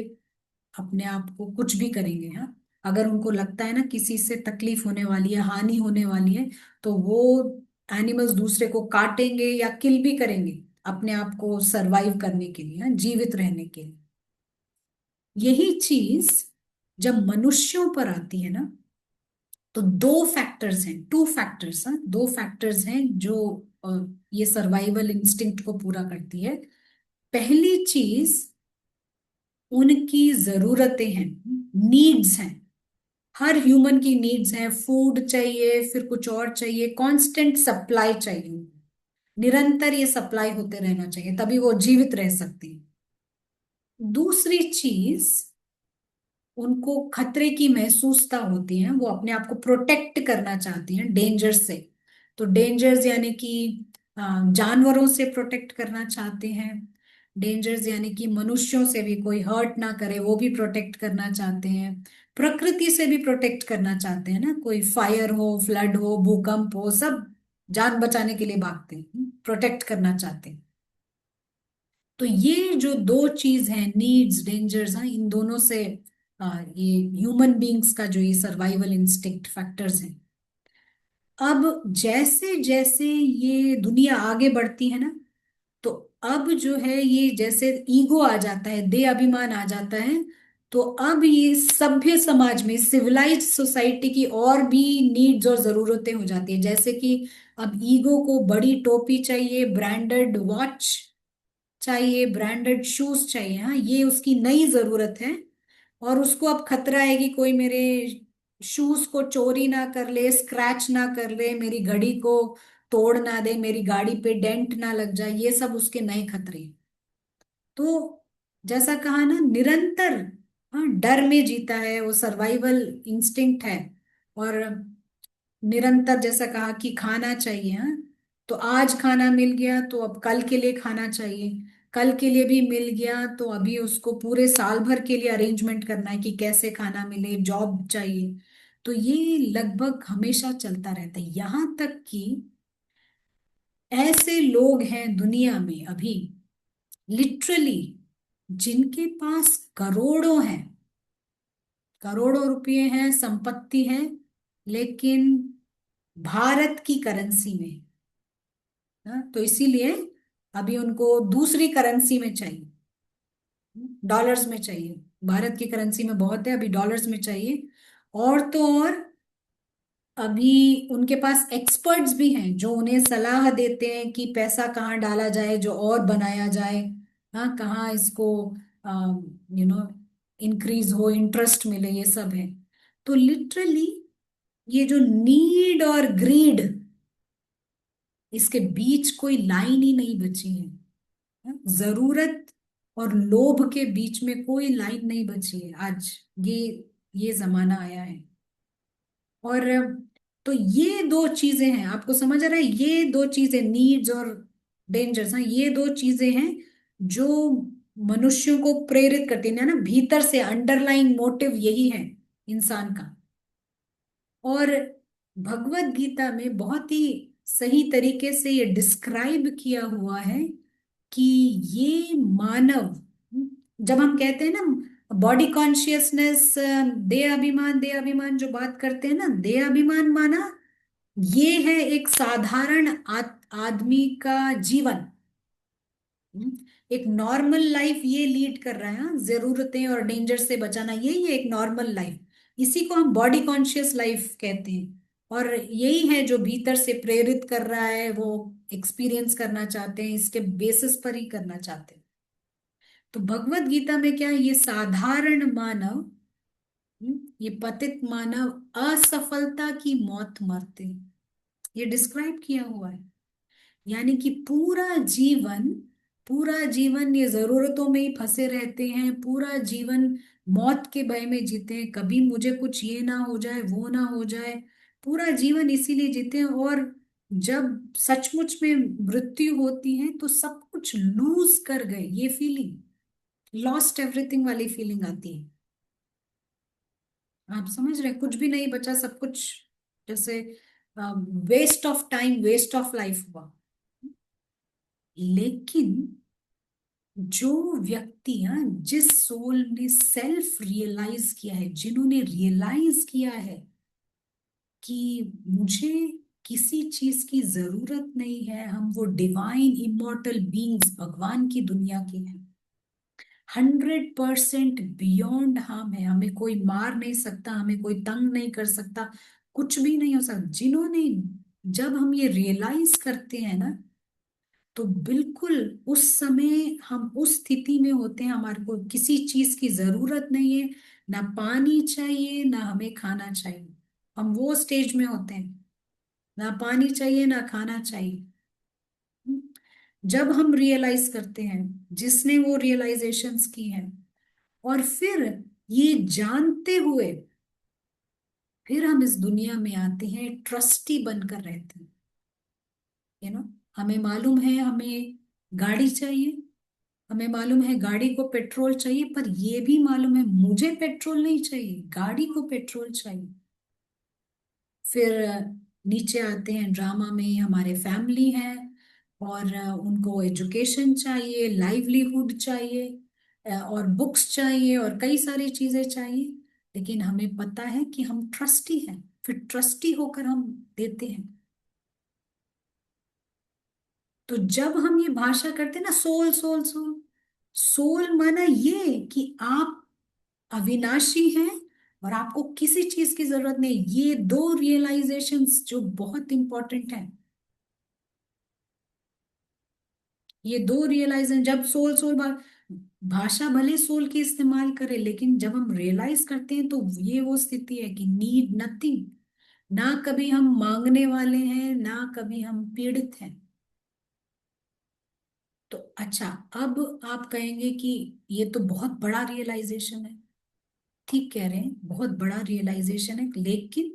Speaker 2: अपने आप को कुछ भी करेंगे। हाँ, अगर उनको लगता है ना किसी से तकलीफ होने वाली है, हानि होने वाली है, तो वो एनिमल्स दूसरे को काटेंगे या किल भी करेंगे अपने आप को सरवाइव करने के लिए, हाँ, जीवित रहने के लिए। यही चीज जब मनुष्यों पर आती है ना, तो दो फैक्टर्स हैं, टू फैक्टर्स, हाँ, दो फैक्टर्स हैं जो अ, ये सर्वाइवल इंस्टिंक्ट को पूरा करती है। पहली चीज उनकी जरूरतें हैं, नीड्स हैं। हर ह्यूमन की नीड्स हैं, फूड चाहिए, फिर कुछ और चाहिए, कांस्टेंट सप्लाई चाहिए, निरंतर ये सप्लाई होते रहना चाहिए, तभी वो जीवित रह सकती है। दूसरी चीज, उनको खतरे की महसूसता होती है, वो अपने आप को प्रोटेक्ट करना चाहती हैं डेंजर से। तो डेंजर्स यानी कि जानवरों से प्रोटेक्ट करना चाहते हैं, डेंजर्स यानी कि मनुष्यों से भी कोई हर्ट ना करे वो भी प्रोटेक्ट करना चाहते हैं, प्रकृति से भी प्रोटेक्ट करना चाहते हैं ना, कोई फायर हो, फ्लड हो, भूकंप हो, सब जान बचाने के लिए भागते हैं, प्रोटेक्ट करना चाहते हैं। तो ये जो दो चीज हैं, नीड्स, डेंजर्स, हाँ, इन दोनों से ये ह्यूमन बींग्स का जो ये सर्वाइवल इंस्टिंक्ट फैक्टर्स हैं। अब जैसे जैसे ये दुनिया आगे बढ़ती है ना, तो अब जो है ये जैसे ईगो आ जाता है, दे अभिमान आ जाता है, तो अब ये सभ्य समाज में, सिविलाइज्ड सोसाइटी की और भी नीड्स और जरूरतें हो जाती है। जैसे कि अब ईगो को बड़ी टोपी चाहिए, ब्रांडेड वॉच चाहिए, ब्रांडेड शूज चाहिए, हाँ, ये उसकी नई जरूरत है। और उसको अब खतरा है कि कोई मेरे शूज को चोरी ना कर ले, स्क्रैच ना कर ले, मेरी घड़ी को तोड़ ना दे, मेरी गाड़ी पे डेंट ना लग जाए, ये सब उसके नए खतरे हैं। तो जैसा कहा ना, निरंतर, हाँ, डर में जीता है वो, सर्वाइवल इंस्टिंक्ट है। और निरंतर जैसा कहा कि खाना चाहिए, हाँ, तो आज खाना मिल गया तो अब कल के लिए खाना चाहिए, कल के लिए भी मिल गया तो अभी उसको पूरे साल भर के लिए अरेंजमेंट करना है कि कैसे खाना मिले, जॉब चाहिए। तो ये लगभग हमेशा चलता रहता है, यहां तक कि ऐसे लोग हैं दुनिया में अभी, लिटरली, जिनके पास करोड़ों हैं, करोड़ों रुपए हैं, संपत्ति है, लेकिन भारत की करेंसी में, हाँ, तो इसीलिए अभी उनको दूसरी करेंसी में चाहिए, डॉलर्स में चाहिए। भारत की करेंसी में बहुत है, अभी डॉलर्स में चाहिए। और तो और अभी उनके पास एक्सपर्ट्स भी हैं जो उन्हें सलाह देते हैं कि पैसा कहाँ डाला जाए जो और बनाया जाए, हाँ, कहाँ इसको यू नो इंक्रीज हो, इंटरेस्ट मिले, ये सब है। तो लिटरली ये जो नीड और ग्रीड, इसके बीच कोई लाइन ही नहीं बची है, हाँ? जरूरत और लोभ के बीच में कोई लाइन नहीं बची है आज। ये ये जमाना आया है। और तो ये दो चीजें हैं, आपको समझ आ रहा है, ये दो चीजें, नीड्स और डेंजर्स, हाँ, ये दो चीजें हैं जो मनुष्यों को प्रेरित करती है ना, भीतर से अंडरलाइंग मोटिव यही है इंसान का। और भगवत गीता में बहुत ही सही तरीके से ये डिस्क्राइब किया हुआ है कि ये मानव, जब हम कहते हैं ना बॉडी कॉन्शियसनेस, दे अभिमान जो बात करते हैं ना, दे अभिमान माना ये है एक साधारण आदमी का जीवन, हम्म, एक नॉर्मल लाइफ ये लीड कर रहा है, हाँ, जरूरतें और डेंजर से बचाना, यही है एक नॉर्मल लाइफ। इसी को हम बॉडी कॉन्शियस लाइफ कहते हैं। और यही है जो भीतर से प्रेरित कर रहा है, वो एक्सपीरियंस करना चाहते हैं, इसके बेसिस पर ही करना चाहते हैं। तो भगवत गीता में क्या है, ये साधारण मानव, ये पतित मानव असफलता की मौत मरते हैं, ये डिस्क्राइब किया हुआ है। यानी कि पूरा जीवन ये जरूरतों में ही फंसे रहते हैं, पूरा जीवन मौत के भय में जीते हैं, कभी मुझे कुछ ये ना हो जाए, वो ना हो जाए, पूरा जीवन इसीलिए जीते हैं। और जब सचमुच में मृत्यु होती है तो सब कुछ लूज कर गए, ये फीलिंग, लॉस्ट एवरीथिंग वाली फीलिंग आती है। आप समझ रहे हैं, कुछ भी नहीं बचा, सब कुछ जैसे waste of time, waste of life हुआ। लेकिन जो व्यक्तियां, जिस सोल ने सेल्फ रियलाइज किया है, जिन्होंने रियलाइज किया है कि मुझे किसी चीज की जरूरत नहीं है, हम वो डिवाइन इमॉर्टल बीइंग्स, भगवान की दुनिया के हैं, 100% बियॉन्ड हम है, हमें कोई मार नहीं सकता, हमें कोई तंग नहीं कर सकता, कुछ भी नहीं हो सकता, जिन्होंने, जब हम ये रियलाइज करते हैं ना, तो बिल्कुल उस समय हम उस स्थिति में होते हैं, हमारे को किसी चीज की जरूरत नहीं है, ना पानी चाहिए ना हमें खाना चाहिए। हम वो स्टेज में होते हैं, ना पानी चाहिए ना खाना चाहिए। जब हम रियलाइज करते हैं, जिसने वो रियलाइजेशंस की हैं, और फिर ये जानते हुए फिर हम इस दुनिया में आते हैं, ट्रस्टी बनकर रहते हैं। हमें मालूम है हमें गाड़ी चाहिए, हमें मालूम है गाड़ी को पेट्रोल चाहिए, पर ये भी मालूम है मुझे पेट्रोल नहीं चाहिए, गाड़ी को पेट्रोल चाहिए। फिर नीचे आते हैं ड्रामा में, हमारे फैमिली है, और उनको एजुकेशन चाहिए, लाइवलीहुड चाहिए, और बुक्स चाहिए, और कई सारी चीजें चाहिए। लेकिन हमें पता है कि हम ट्रस्टी हैं, फिर ट्रस्टी होकर हम देते हैं। तो जब हम ये भाषा करते हैं ना, सोल सोल सोल, सोल माना ये कि आप अविनाशी हैं और आपको किसी चीज की जरूरत नहीं। ये दो रियलाइजेशंस जो बहुत इंपॉर्टेंट है, ये दो रियलाइजेशन, जब सोल सोल भाषा भले सोल की इस्तेमाल करे, लेकिन जब हम रियलाइज करते हैं तो ये वो स्थिति है कि नीड नथिंग, ना कभी हम मांगने वाले हैं ना कभी हम पीड़ित हैं। तो अच्छा, अब आप कहेंगे कि ये तो बहुत बड़ा रियलाइजेशन है। ठीक कह रहे हैं, बहुत बड़ा रियलाइजेशन है, लेकिन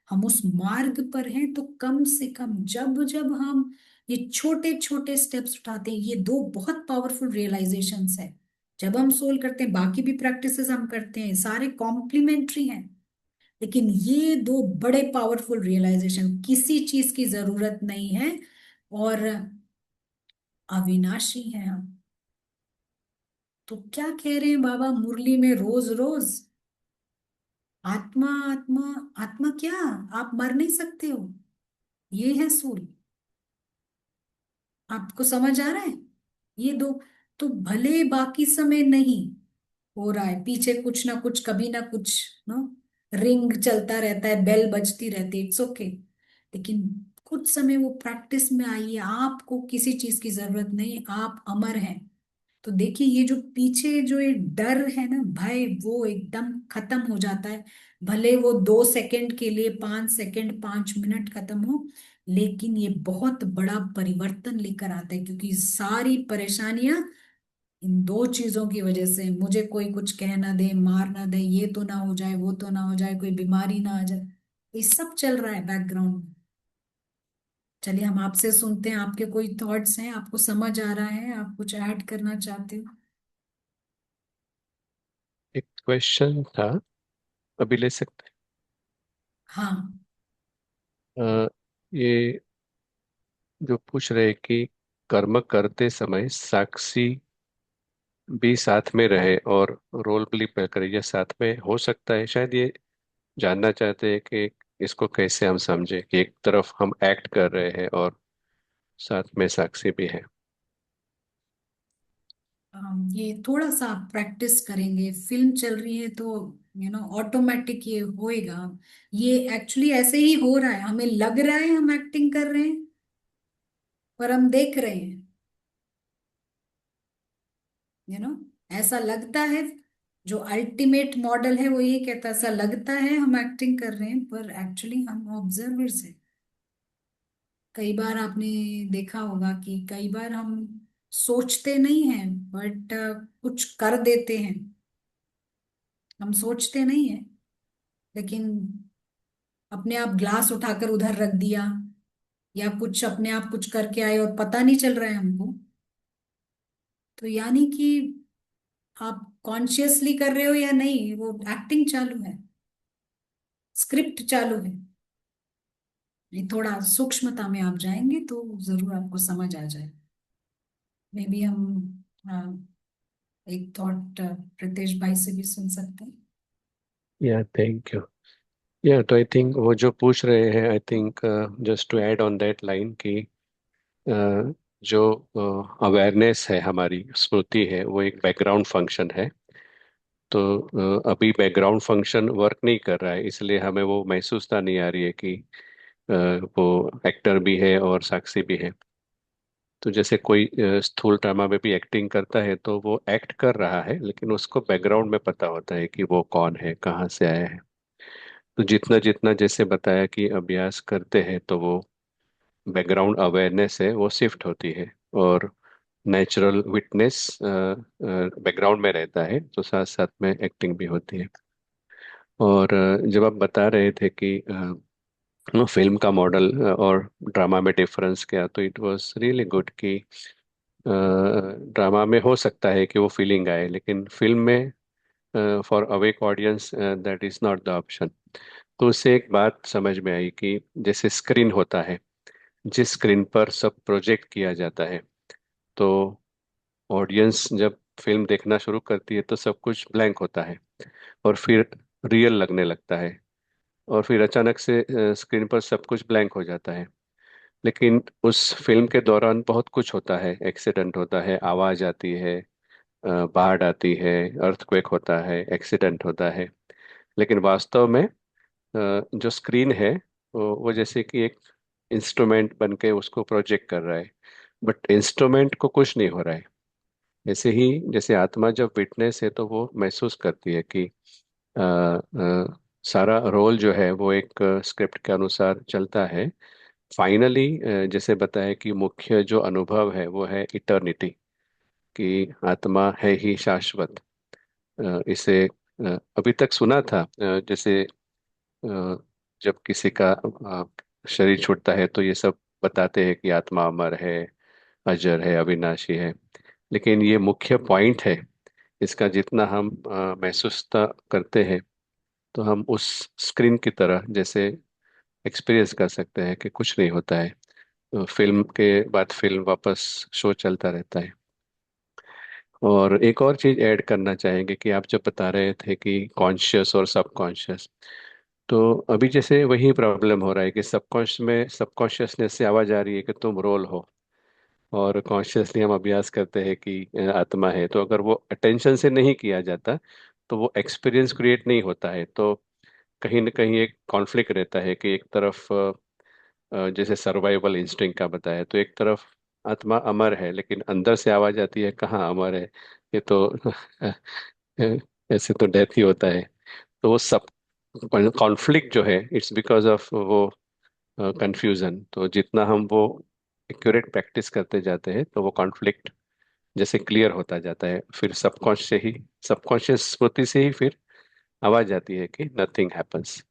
Speaker 2: हम उस मार्ग पर हैं, तो कम से कम जब जब हम ये छोटे छोटे स्टेप्स उठाते हैं, ये दो बहुत पावरफुल रियलाइजेशंस है। जब हम सोल करते हैं, बाकी भी प्रैक्टिसेस हम करते हैं, सारे कॉम्प्लीमेंट्री हैं, लेकिन ये दो बड़े पावरफुल रियलाइजेशन, किसी चीज की जरूरत नहीं है और अविनाशी है हम। तो क्या कह रहे हैं बाबा मुरली में रोज रोज? आत्मा आत्मा, आत्मा क्या? आप मर नहीं सकते हो, ये है सूल। आपको समझ आ रहा है? ये दो, तो भले बाकी समय नहीं हो रहा है, पीछे कुछ ना कुछ, कभी ना कुछ, नो, रिंग चलता रहता है, बेल बजती रहती है, इट्स ओके, लेकिन कुछ समय वो प्रैक्टिस में आइए, आपको किसी चीज की जरूरत नहीं, आप अमर हैं। तो देखिए, ये जो पीछे जो ये डर है ना, भय, वो एकदम खत्म हो जाता है। भले वो 2 सेकंड के लिए, 5 सेकंड, 5 मिनट खत्म हो, लेकिन ये बहुत बड़ा परिवर्तन लेकर आता है, क्योंकि सारी परेशानियां इन दो चीजों की वजह से, मुझे कोई कुछ कह ना दे, मार ना दे, ये तो ना हो जाए, वो तो ना हो जाए, कोई बीमारी ना आ जाए, ये सब चल रहा है बैकग्राउंड में। चलिए, हम आपसे सुनते हैं, आपके कोई थॉट्स हैं, आपको समझ आ रहा है, आप कुछ ऐड करना चाहते हो?
Speaker 1: एक क्वेश्चन था, अभी ले सकते
Speaker 2: हाँ।
Speaker 1: हैं? ये जो पूछ रहे हैं कि कर्म करते समय साक्षी भी साथ में रहे और रोल प्ले करे, यह साथ में हो सकता है? शायद ये जानना चाहते हैं कि इसको कैसे हम समझे कि एक तरफ हम एक्ट कर रहे हैं और साथ में साक्षी भी है।
Speaker 2: ये थोड़ा सा प्रैक्टिस करेंगे, फिल्म चल रही है तो ऑटोमेटिक ये होएगा। ये एक्चुअली ऐसे ही हो रहा है, हमें लग रहा है हम एक्टिंग कर रहे हैं, पर हम देख रहे हैं, यू नो ऐसा लगता है। जो अल्टीमेट मॉडल है वो ये कहता है, ऐसा लगता है हम एक्टिंग कर रहे हैं, पर एक्चुअली हम ऑब्जर्वर्स हैं। कई बार आपने देखा होगा कि कई बार हम सोचते नहीं हैं, बट कुछ कर देते हैं। हम सोचते नहीं हैं, लेकिन अपने आप ग्लास उठाकर उधर रख दिया, या कुछ अपने आप कुछ करके आए और पता नहीं चल रहा है हमको। तो यानी कि आप कॉन्शियसली कर रहे हो या नहीं, वो एक्टिंग चालू है, स्क्रिप्ट चालू है। ये थोड़ा सूक्ष्मता में आप जाएंगे तो जरूर आपको समझ आ जाए। मे बी हम एक थॉट प्रीतेश भाई से भी सुन सकते हैं।
Speaker 1: या थैंक यू। या तो आई थिंक वो जो पूछ रहे हैं, I think just to add on that line कि जो अवेयरनेस है, हमारी स्मृति है, वो एक बैकग्राउंड फंक्शन है। तो अभी बैकग्राउंड फंक्शन वर्क नहीं कर रहा है, इसलिए हमें वो महसूसता नहीं आ रही है कि वो एक्टर भी है और साक्षी भी है। तो जैसे कोई स्थूल ड्रामा में भी एक्टिंग करता है तो वो एक्ट कर रहा है, लेकिन उसको बैकग्राउंड में पता होता है कि वो कौन है, कहाँ से आया है। तो जितना जितना जैसे बताया कि अभ्यास करते हैं तो वो बैकग्राउंड अवेयरनेस है वो शिफ्ट होती है, और नेचुरल विटनेस बैकग्राउंड में रहता है, तो साथ साथ में एक्टिंग भी होती है। और जब आप बता रहे थे कि फिल्म का मॉडल और ड्रामा में डिफरेंस क्या, तो इट वाज रियली गुड कि ड्रामा में हो सकता है कि वो फीलिंग आए, लेकिन फिल्म में for awake audience that is not the option. तो उससे एक बात समझ में आई कि जैसे स्क्रीन होता है, जिस स्क्रीन पर सब प्रोजेक्ट किया जाता है, तो ऑडियंस जब फिल्म देखना शुरू करती है तो सब कुछ ब्लैंक होता है, और फिर रियल लगने लगता है, और फिर अचानक से स्क्रीन पर सब कुछ ब्लैंक हो जाता है। लेकिन उस फिल्म के दौरान बहुत कुछ होता है, एक्सीडेंट होता है, आवाज आती है, बाढ़ आती है, अर्थक्वेक होता है, एक्सीडेंट होता है। लेकिन वास्तव में जो स्क्रीन है वो जैसे कि एक इंस्ट्रूमेंट बन के उसको प्रोजेक्ट कर रहा है, बट इंस्ट्रूमेंट को कुछ नहीं हो रहा है। ऐसे ही जैसे आत्मा जब विटनेस है तो वो महसूस करती है कि सारा रोल जो है वो एक स्क्रिप्ट के अनुसार चलता है। फाइनली जैसे बताया कि मुख्य जो अनुभव है वो है इटर्निटी, कि आत्मा है ही शाश्वत। इसे अभी तक सुना था, जैसे जब किसी का शरीर छूटता है तो ये सब बताते हैं कि आत्मा अमर है, अजर है, अविनाशी है। लेकिन ये मुख्य पॉइंट है, इसका जितना हम करते हैं, तो हम उस स्क्रीन की तरह जैसे एक्सपीरियंस कर सकते हैं कि कुछ नहीं होता है। फिल्म के बाद फिल्म वापस शो चलता रहता है। और एक और चीज ऐड करना चाहेंगे कि आप जब बता रहे थे कि कॉन्शियस और सबकॉन्शियस, तो अभी जैसे वही प्रॉब्लम हो रहा है कि सबकॉन्शियस में सबकॉन्शियसनेस से आवाज आ रही है कि तुम रोल हो, और कॉन्शियसली हम अभ्यास करते हैं कि आत्मा है। तो अगर वो अटेंशन से नहीं किया जाता तो वो एक्सपीरियंस क्रिएट नहीं होता है। तो कहीं ना कहीं एक कॉन्फ्लिक्ट रहता है कि एक तरफ जैसे सर्वाइवल इंस्टिंक्ट का बताया, तो एक तरफ आत्मा अमर है, लेकिन अंदर से आवाज आती है कहाँ अमर है, ये तो ऐसे तो डेथ ही होता है। तो वो सब कॉन्फ्लिक्ट जो है इट्स बिकॉज ऑफ वो कंफ्यूजन। तो जितना हम वो एक्यूरेट प्रैक्टिस करते जाते हैं तो वो कॉन्फ्लिक्ट जैसे क्लियर होता जाता है, फिर सबकॉन्शियस स्मृति से ही फिर आवाज आती है कि नथिंग हैपन्स।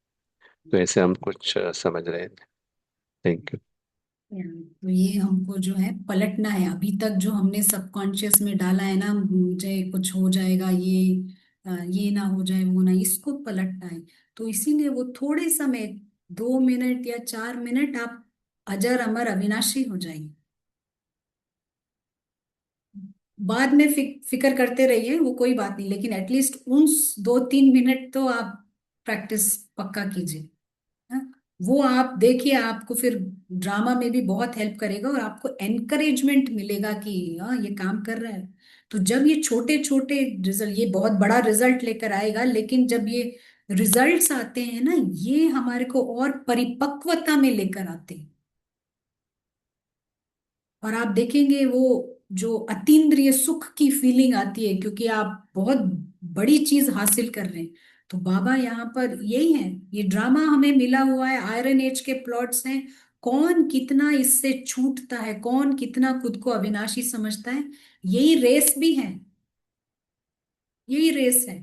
Speaker 1: तो ऐसे हम कुछ समझ रहे थे। Thank you.
Speaker 2: तो ये हमको जो है पलटना है। अभी तक जो हमने सबकॉन्शियस में डाला है ना, मुझे कुछ हो जाएगा, ये ना हो जाए, वो ना, इसको पलटना है। तो इसीलिए वो थोड़े समय, 2 मिनट या 4 मिनट, आप अजर अमर अविनाशी हो जाएंगे। बाद में फिक्र करते रहिए, वो कोई बात नहीं, लेकिन एटलीस्ट उन 2-3 मिनट तो आप प्रैक्टिस पक्का कीजिए। हाँ, वो आप देखिए, आपको फिर ड्रामा में भी बहुत हेल्प करेगा, और आपको एनकरेजमेंट मिलेगा कि हाँ ये काम कर रहा है। तो जब ये छोटे छोटे रिजल्ट, ये बहुत बड़ा रिजल्ट लेकर आएगा, लेकिन जब ये रिजल्ट्स आते हैं ना, ये हमारे को और परिपक्वता में लेकर आते हैं। और आप देखेंगे वो जो अतीन्द्रिय सुख की फीलिंग आती है, क्योंकि आप बहुत बड़ी चीज हासिल कर रहे हैं। तो बाबा यहाँ पर यही है, ये ड्रामा हमें मिला हुआ है, आयरन एज के प्लॉट्स हैं। कौन कितना इससे छूटता है, कौन कितना खुद को अविनाशी समझता है, यही रेस भी है, यही रेस है।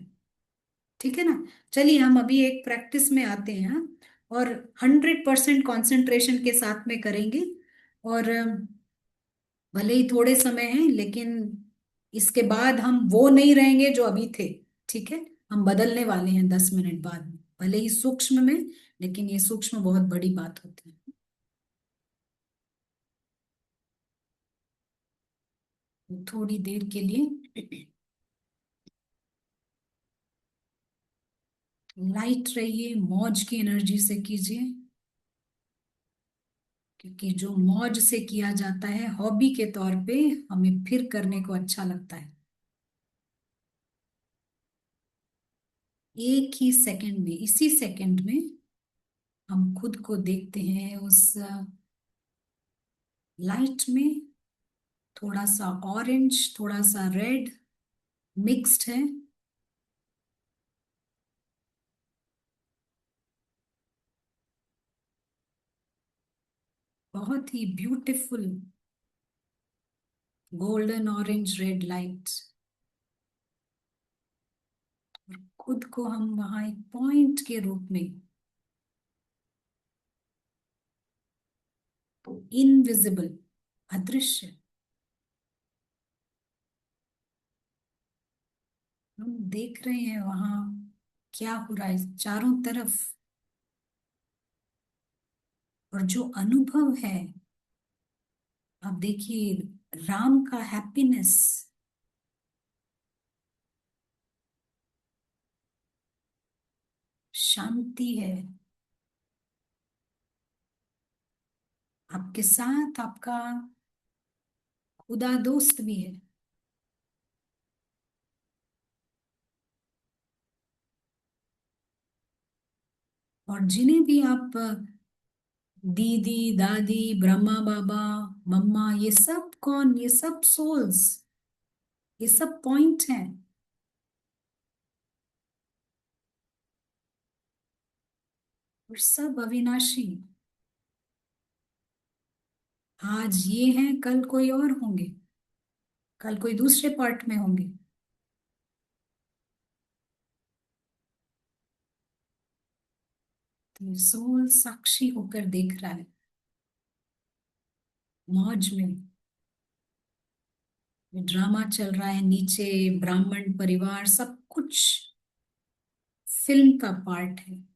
Speaker 2: ठीक है ना। चलिए हम अभी एक प्रैक्टिस में आते हैं, हाँ? और 100% कॉन्सेंट्रेशन के साथ में करेंगे। और भले ही थोड़े समय है, लेकिन इसके बाद हम वो नहीं रहेंगे जो अभी थे। ठीक है। हम बदलने वाले हैं 10 मिनट बाद में, भले ही सूक्ष्म में, लेकिन ये सूक्ष्म बहुत बड़ी बात होती है। तो थोड़ी देर के लिए लाइट रहिए, मौज की एनर्जी से कीजिए, क्योंकि जो मौज से किया जाता है हॉबी के तौर पे, हमें फिर करने को अच्छा लगता है। एक ही सेकंड में, इसी सेकंड में हम खुद को देखते हैं उस लाइट में, थोड़ा सा ऑरेंज, थोड़ा सा रेड, मिक्स्ड है। बहुत ही beautiful golden orange red light. खुद को हम वहां एक पॉइंट के रूप में, इनविजिबल, अदृश्य, हम देख रहे हैं वहां क्या हो रहा है चारों तरफ। और जो अनुभव है, आप देखिए, राम का हैप्पीनेस, शांति है। आपके साथ आपका खुदा दोस्त भी है। और जिन्हें भी आप दीदी, दादी, ब्रह्मा बाबा, मम्मा, ये सब कौन, ये सब सोल्स, ये सब पॉइंट हैं। और सब अविनाशी। आज ये हैं, कल कोई और होंगे, कल कोई दूसरे पार्ट में होंगे। तो सोल साक्षी होकर देख रहा है, मौज में। ये ड्रामा चल रहा है नीचे, ब्राह्मण परिवार, सब कुछ फिल्म का पार्ट है।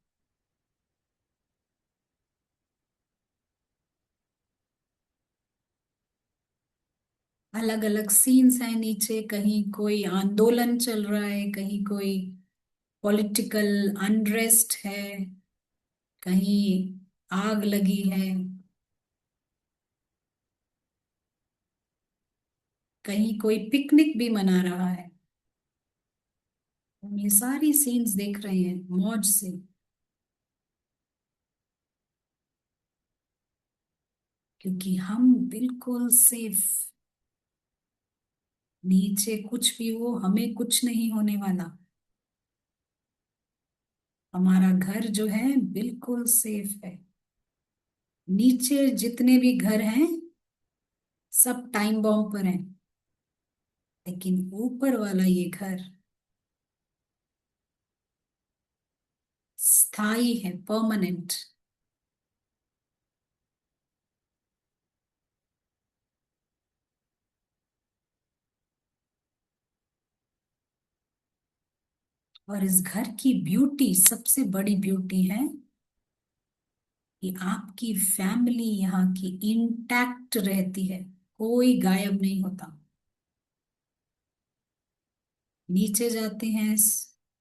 Speaker 2: अलग अलग सीन्स हैं नीचे, कहीं कोई आंदोलन चल रहा है, कहीं कोई पॉलिटिकल अनरेस्ट है, कहीं आग लगी है, कहीं कोई पिकनिक भी मना रहा है। हम ये सारी सीन्स देख रहे हैं मौज से। क्योंकि हम बिल्कुल सेफ, नीचे कुछ भी हो हमें कुछ नहीं होने वाला। हमारा घर जो है बिल्कुल सेफ है। नीचे जितने भी घर हैं सब टाइम बॉम्ब पर हैं, लेकिन ऊपर वाला ये घर स्थायी है, परमानेंट। और इस घर की ब्यूटी, सबसे बड़ी ब्यूटी है कि आपकी फैमिली यहाँ की इंटैक्ट रहती है, कोई गायब नहीं होता। नीचे जाते हैं,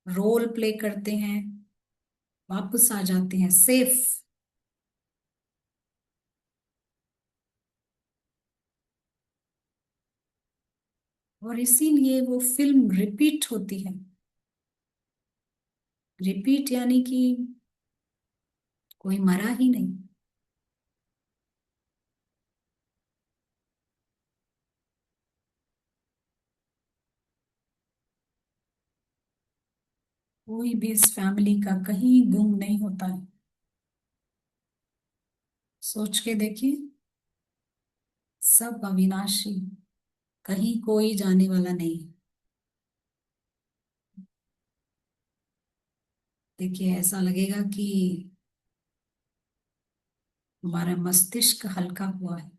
Speaker 2: रोल प्ले करते हैं, वापस आ जाते हैं सेफ। और इसीलिए वो फिल्म रिपीट होती है। रिपीट यानी कि कोई मरा ही नहीं। कोई भी इस फैमिली का कहीं गुम नहीं होता है। सोच के देखिए, सब अविनाशी, कहीं कोई जाने वाला नहीं। देखिए, ऐसा लगेगा कि हमारा मस्तिष्क हल्का हुआ है,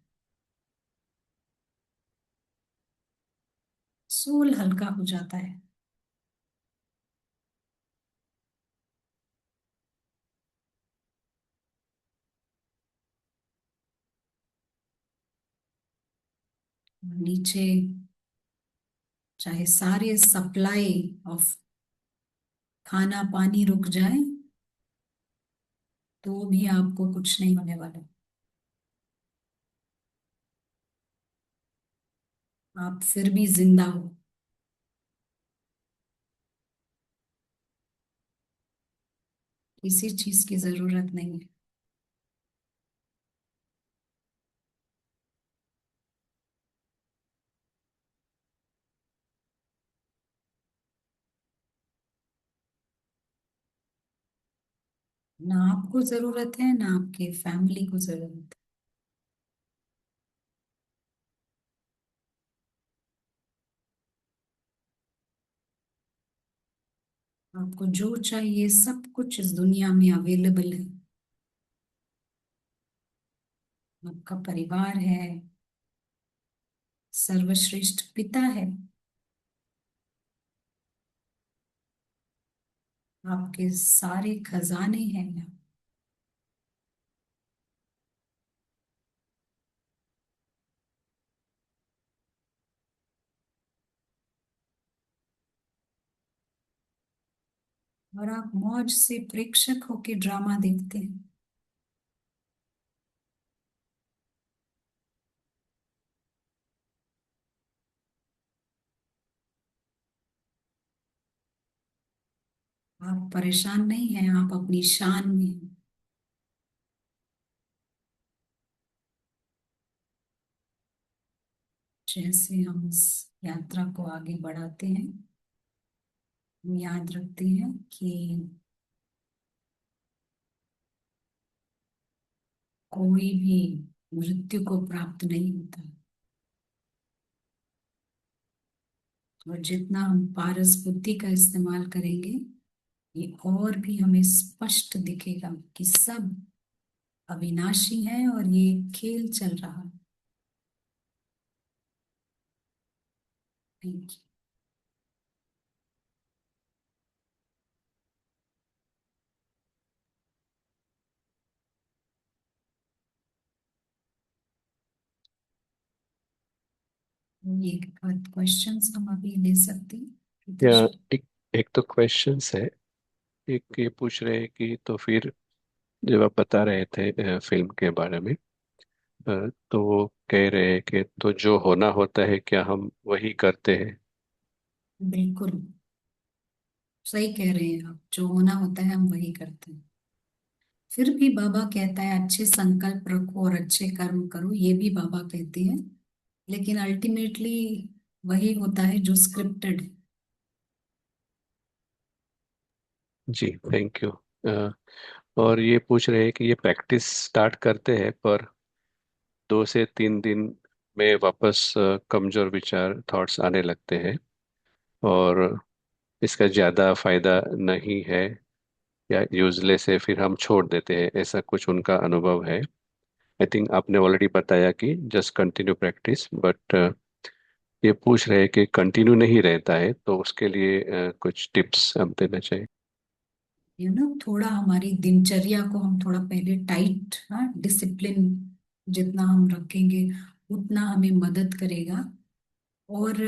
Speaker 2: सोल हल्का हो जाता है। नीचे चाहे सारे सप्लाई ऑफ खाना पानी रुक जाए तो भी आपको कुछ नहीं होने वाला। आप फिर भी जिंदा हो। किसी चीज की जरूरत नहीं है। ना आपको जरूरत है ना आपके फैमिली को जरूरत है। आपको जो चाहिए सब कुछ इस दुनिया में अवेलेबल है। आपका परिवार है, सर्वश्रेष्ठ पिता है, आपके सारे खजाने हैं। और आप मौज से प्रेक्षक होके ड्रामा देखते हैं। आप परेशान नहीं हैं, आप अपनी शान में हैं। जैसे हम इस यात्रा को आगे बढ़ाते हैं, हम याद रखते हैं कि कोई भी मृत्यु को प्राप्त नहीं होता। और जितना हम पारस बुद्धि का इस्तेमाल करेंगे, ये और भी हमें स्पष्ट दिखेगा कि सब अविनाशी है और ये खेल चल रहा है। Thank you. ये क्वेश्चंस हम अभी ले सकते हैं,
Speaker 1: या
Speaker 2: प्रतीक्षा।
Speaker 1: एक एक तो क्वेश्चंस है। एक ये पूछ रहे हैं कि तो फिर जब आप बता रहे थे फिल्म के बारे में, तो वो कह रहे हैं कि तो जो होना होता है क्या हम वही करते हैं?
Speaker 2: बिल्कुल सही कह रहे हैं आप, जो होना होता है हम वही करते हैं। फिर भी बाबा कहता है अच्छे संकल्प रखो और अच्छे कर्म करो, ये भी बाबा कहते हैं। लेकिन अल्टीमेटली वही होता है जो स्क्रिप्टेड है।
Speaker 1: जी, थैंक यू। और ये पूछ रहे हैं कि ये प्रैक्टिस स्टार्ट करते हैं पर 2 से 3 दिन में वापस कमजोर विचार थॉट्स आने लगते हैं, और इसका ज़्यादा फायदा नहीं है, या यूजलेस है, फिर हम छोड़ देते हैं, ऐसा कुछ उनका अनुभव है। आई थिंक आपने ऑलरेडी बताया कि जस्ट कंटिन्यू प्रैक्टिस, बट ये पूछ रहे हैं कि कंटिन्यू नहीं रहता है तो उसके लिए कुछ टिप्स हम देना चाहिए।
Speaker 2: थोड़ा हमारी दिनचर्या को हम थोड़ा पहले टाइट, हाँ, डिसिप्लिन जितना हम रखेंगे उतना हमें मदद करेगा। और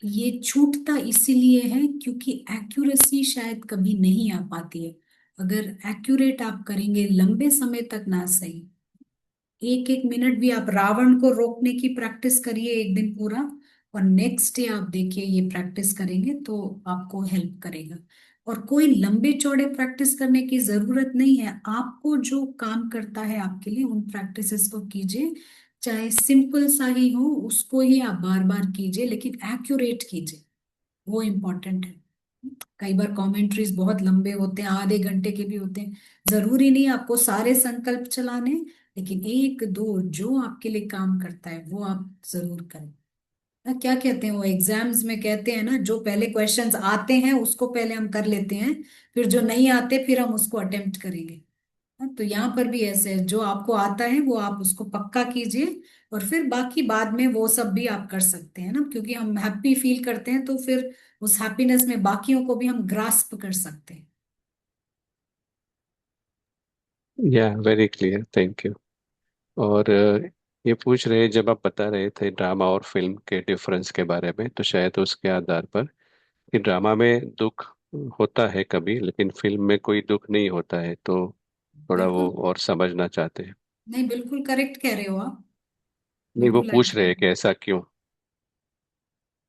Speaker 2: ये छूटता इसीलिए है क्योंकि एक्यूरेसी शायद कभी नहीं आ पाती है। अगर एक्यूरेट आप करेंगे लंबे समय तक ना सही, एक एक मिनट भी आप रावण को रोकने की प्रैक्टिस करिए एक दिन पूरा, और नेक्स्ट डे आप देखिए ये प्रैक्टिस करेंगे तो आपको हेल्प करेगा। और कोई लंबे चौड़े प्रैक्टिस करने की जरूरत नहीं है, आपको जो काम करता है आपके लिए उन प्रैक्टिसेस को कीजिए। चाहे सिंपल सा ही हो उसको ही आप बार बार कीजिए, लेकिन एक्यूरेट कीजिए, वो इम्पोर्टेंट है। कई बार कमेंट्रीज बहुत लंबे होते हैं, आधे घंटे के भी होते हैं। जरूरी नहीं आपको सारे संकल्प चलाने, लेकिन एक दो जो आपके लिए काम करता है वो आप जरूर करें। क्या कहते हैं वो एग्जाम्स में कहते हैं ना, जो पहले क्वेश्चंस आते हैं उसको पहले हम कर लेते हैं, फिर जो नहीं आते फिर हम उसको अटेम्प्ट करेंगे। तो यहाँ पर भी ऐसे है, जो आपको आता है वो आप उसको पक्का कीजिए, और फिर बाकी बाद में वो सब भी आप कर सकते हैं ना, क्योंकि हम हैप्पी फील करते हैं तो फिर उस हैप्पीनेस में बाकियों को भी हम ग्रास्प कर सकते हैं।
Speaker 1: या वेरी क्लियर, थैंक यू। और ये पूछ रहे हैं, जब आप बता रहे थे ड्रामा और फिल्म के डिफरेंस के बारे में, तो शायद उसके आधार पर कि ड्रामा में दुख होता है कभी, लेकिन फिल्म में कोई दुख नहीं होता है, तो थोड़ा वो
Speaker 2: बिल्कुल,
Speaker 1: और समझना चाहते हैं।
Speaker 2: नहीं बिल्कुल करेक्ट कह रहे हो आप।
Speaker 1: नहीं, वो
Speaker 2: बिल्कुल
Speaker 1: पूछ रहे
Speaker 2: accurate।
Speaker 1: हैं कि ऐसा क्यों।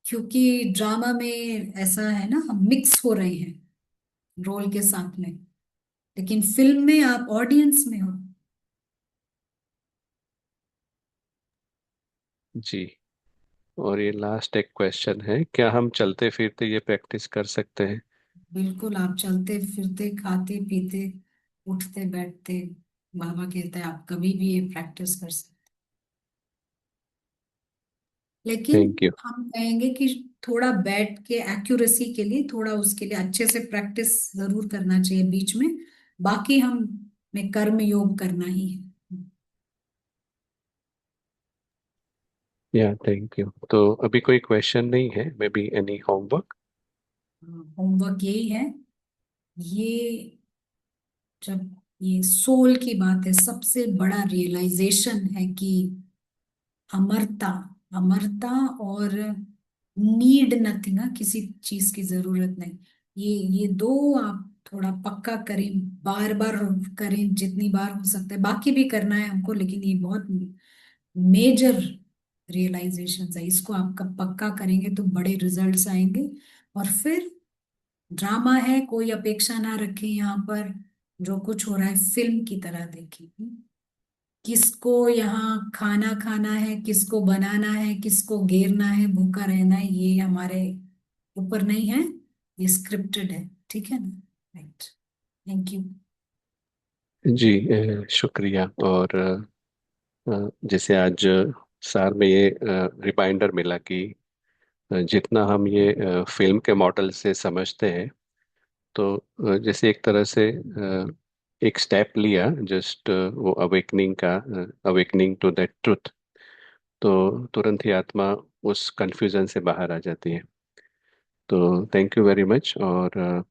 Speaker 2: क्योंकि ड्रामा में ऐसा है ना, हम मिक्स हो रहे हैं रोल के साथ में, लेकिन फिल्म में आप ऑडियंस में हो।
Speaker 1: जी। और ये लास्ट एक क्वेश्चन है, क्या हम चलते फिरते ये प्रैक्टिस कर सकते हैं?
Speaker 2: बिल्कुल, आप चलते फिरते खाते पीते उठते बैठते, बाबा कहते हैं आप कभी भी ये प्रैक्टिस कर सकते। लेकिन
Speaker 1: थैंक यू।
Speaker 2: हम कहेंगे कि थोड़ा बैठ के एक्यूरेसी के लिए, थोड़ा उसके लिए अच्छे से प्रैक्टिस जरूर करना चाहिए बीच में। बाकी हम में कर्म योग करना ही है।
Speaker 1: या थैंक यू। तो अभी कोई क्वेश्चन नहीं है, may be any homework?
Speaker 2: Homework यही है, ये जब ये सोल की बात है, सबसे बड़ा रियलाइजेशन है कि अमरता, अमरता और नीड नथिंग, किसी चीज की जरूरत नहीं। ये दो आप थोड़ा पक्का करें, बार बार करें, जितनी बार हो सकता है। बाकी भी करना है हमको, लेकिन ये बहुत मेजर रियलाइजेशन है, इसको आप कब पक्का करेंगे तो बड़े रिजल्ट्स आएंगे। और फिर ड्रामा है, कोई अपेक्षा ना रखें यहाँ पर, जो कुछ हो रहा है फिल्म की तरह देखिए। किसको यहाँ खाना खाना है, किसको बनाना है, किसको घेरना है, भूखा रहना है, ये हमारे ऊपर नहीं है, ये स्क्रिप्टेड है। ठीक है ना? राइट। Thank you.
Speaker 1: जी, शुक्रिया। और जैसे आज सार में ये रिमाइंडर मिला कि जितना हम ये फिल्म के मॉडल से समझते हैं, तो जैसे एक तरह से एक स्टेप लिया, जस्ट वो अवेकनिंग का, अवेकनिंग टू दैट ट्रुथ, तो तुरंत ही आत्मा उस कंफ्यूजन से बाहर आ जाती है। तो थैंक यू वेरी मच। और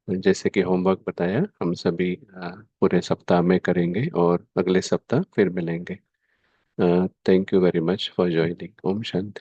Speaker 1: जैसे कि होमवर्क बताया, हम सभी पूरे सप्ताह में करेंगे और अगले सप्ताह फिर मिलेंगे। Thank you very much for joining. ओम शांति।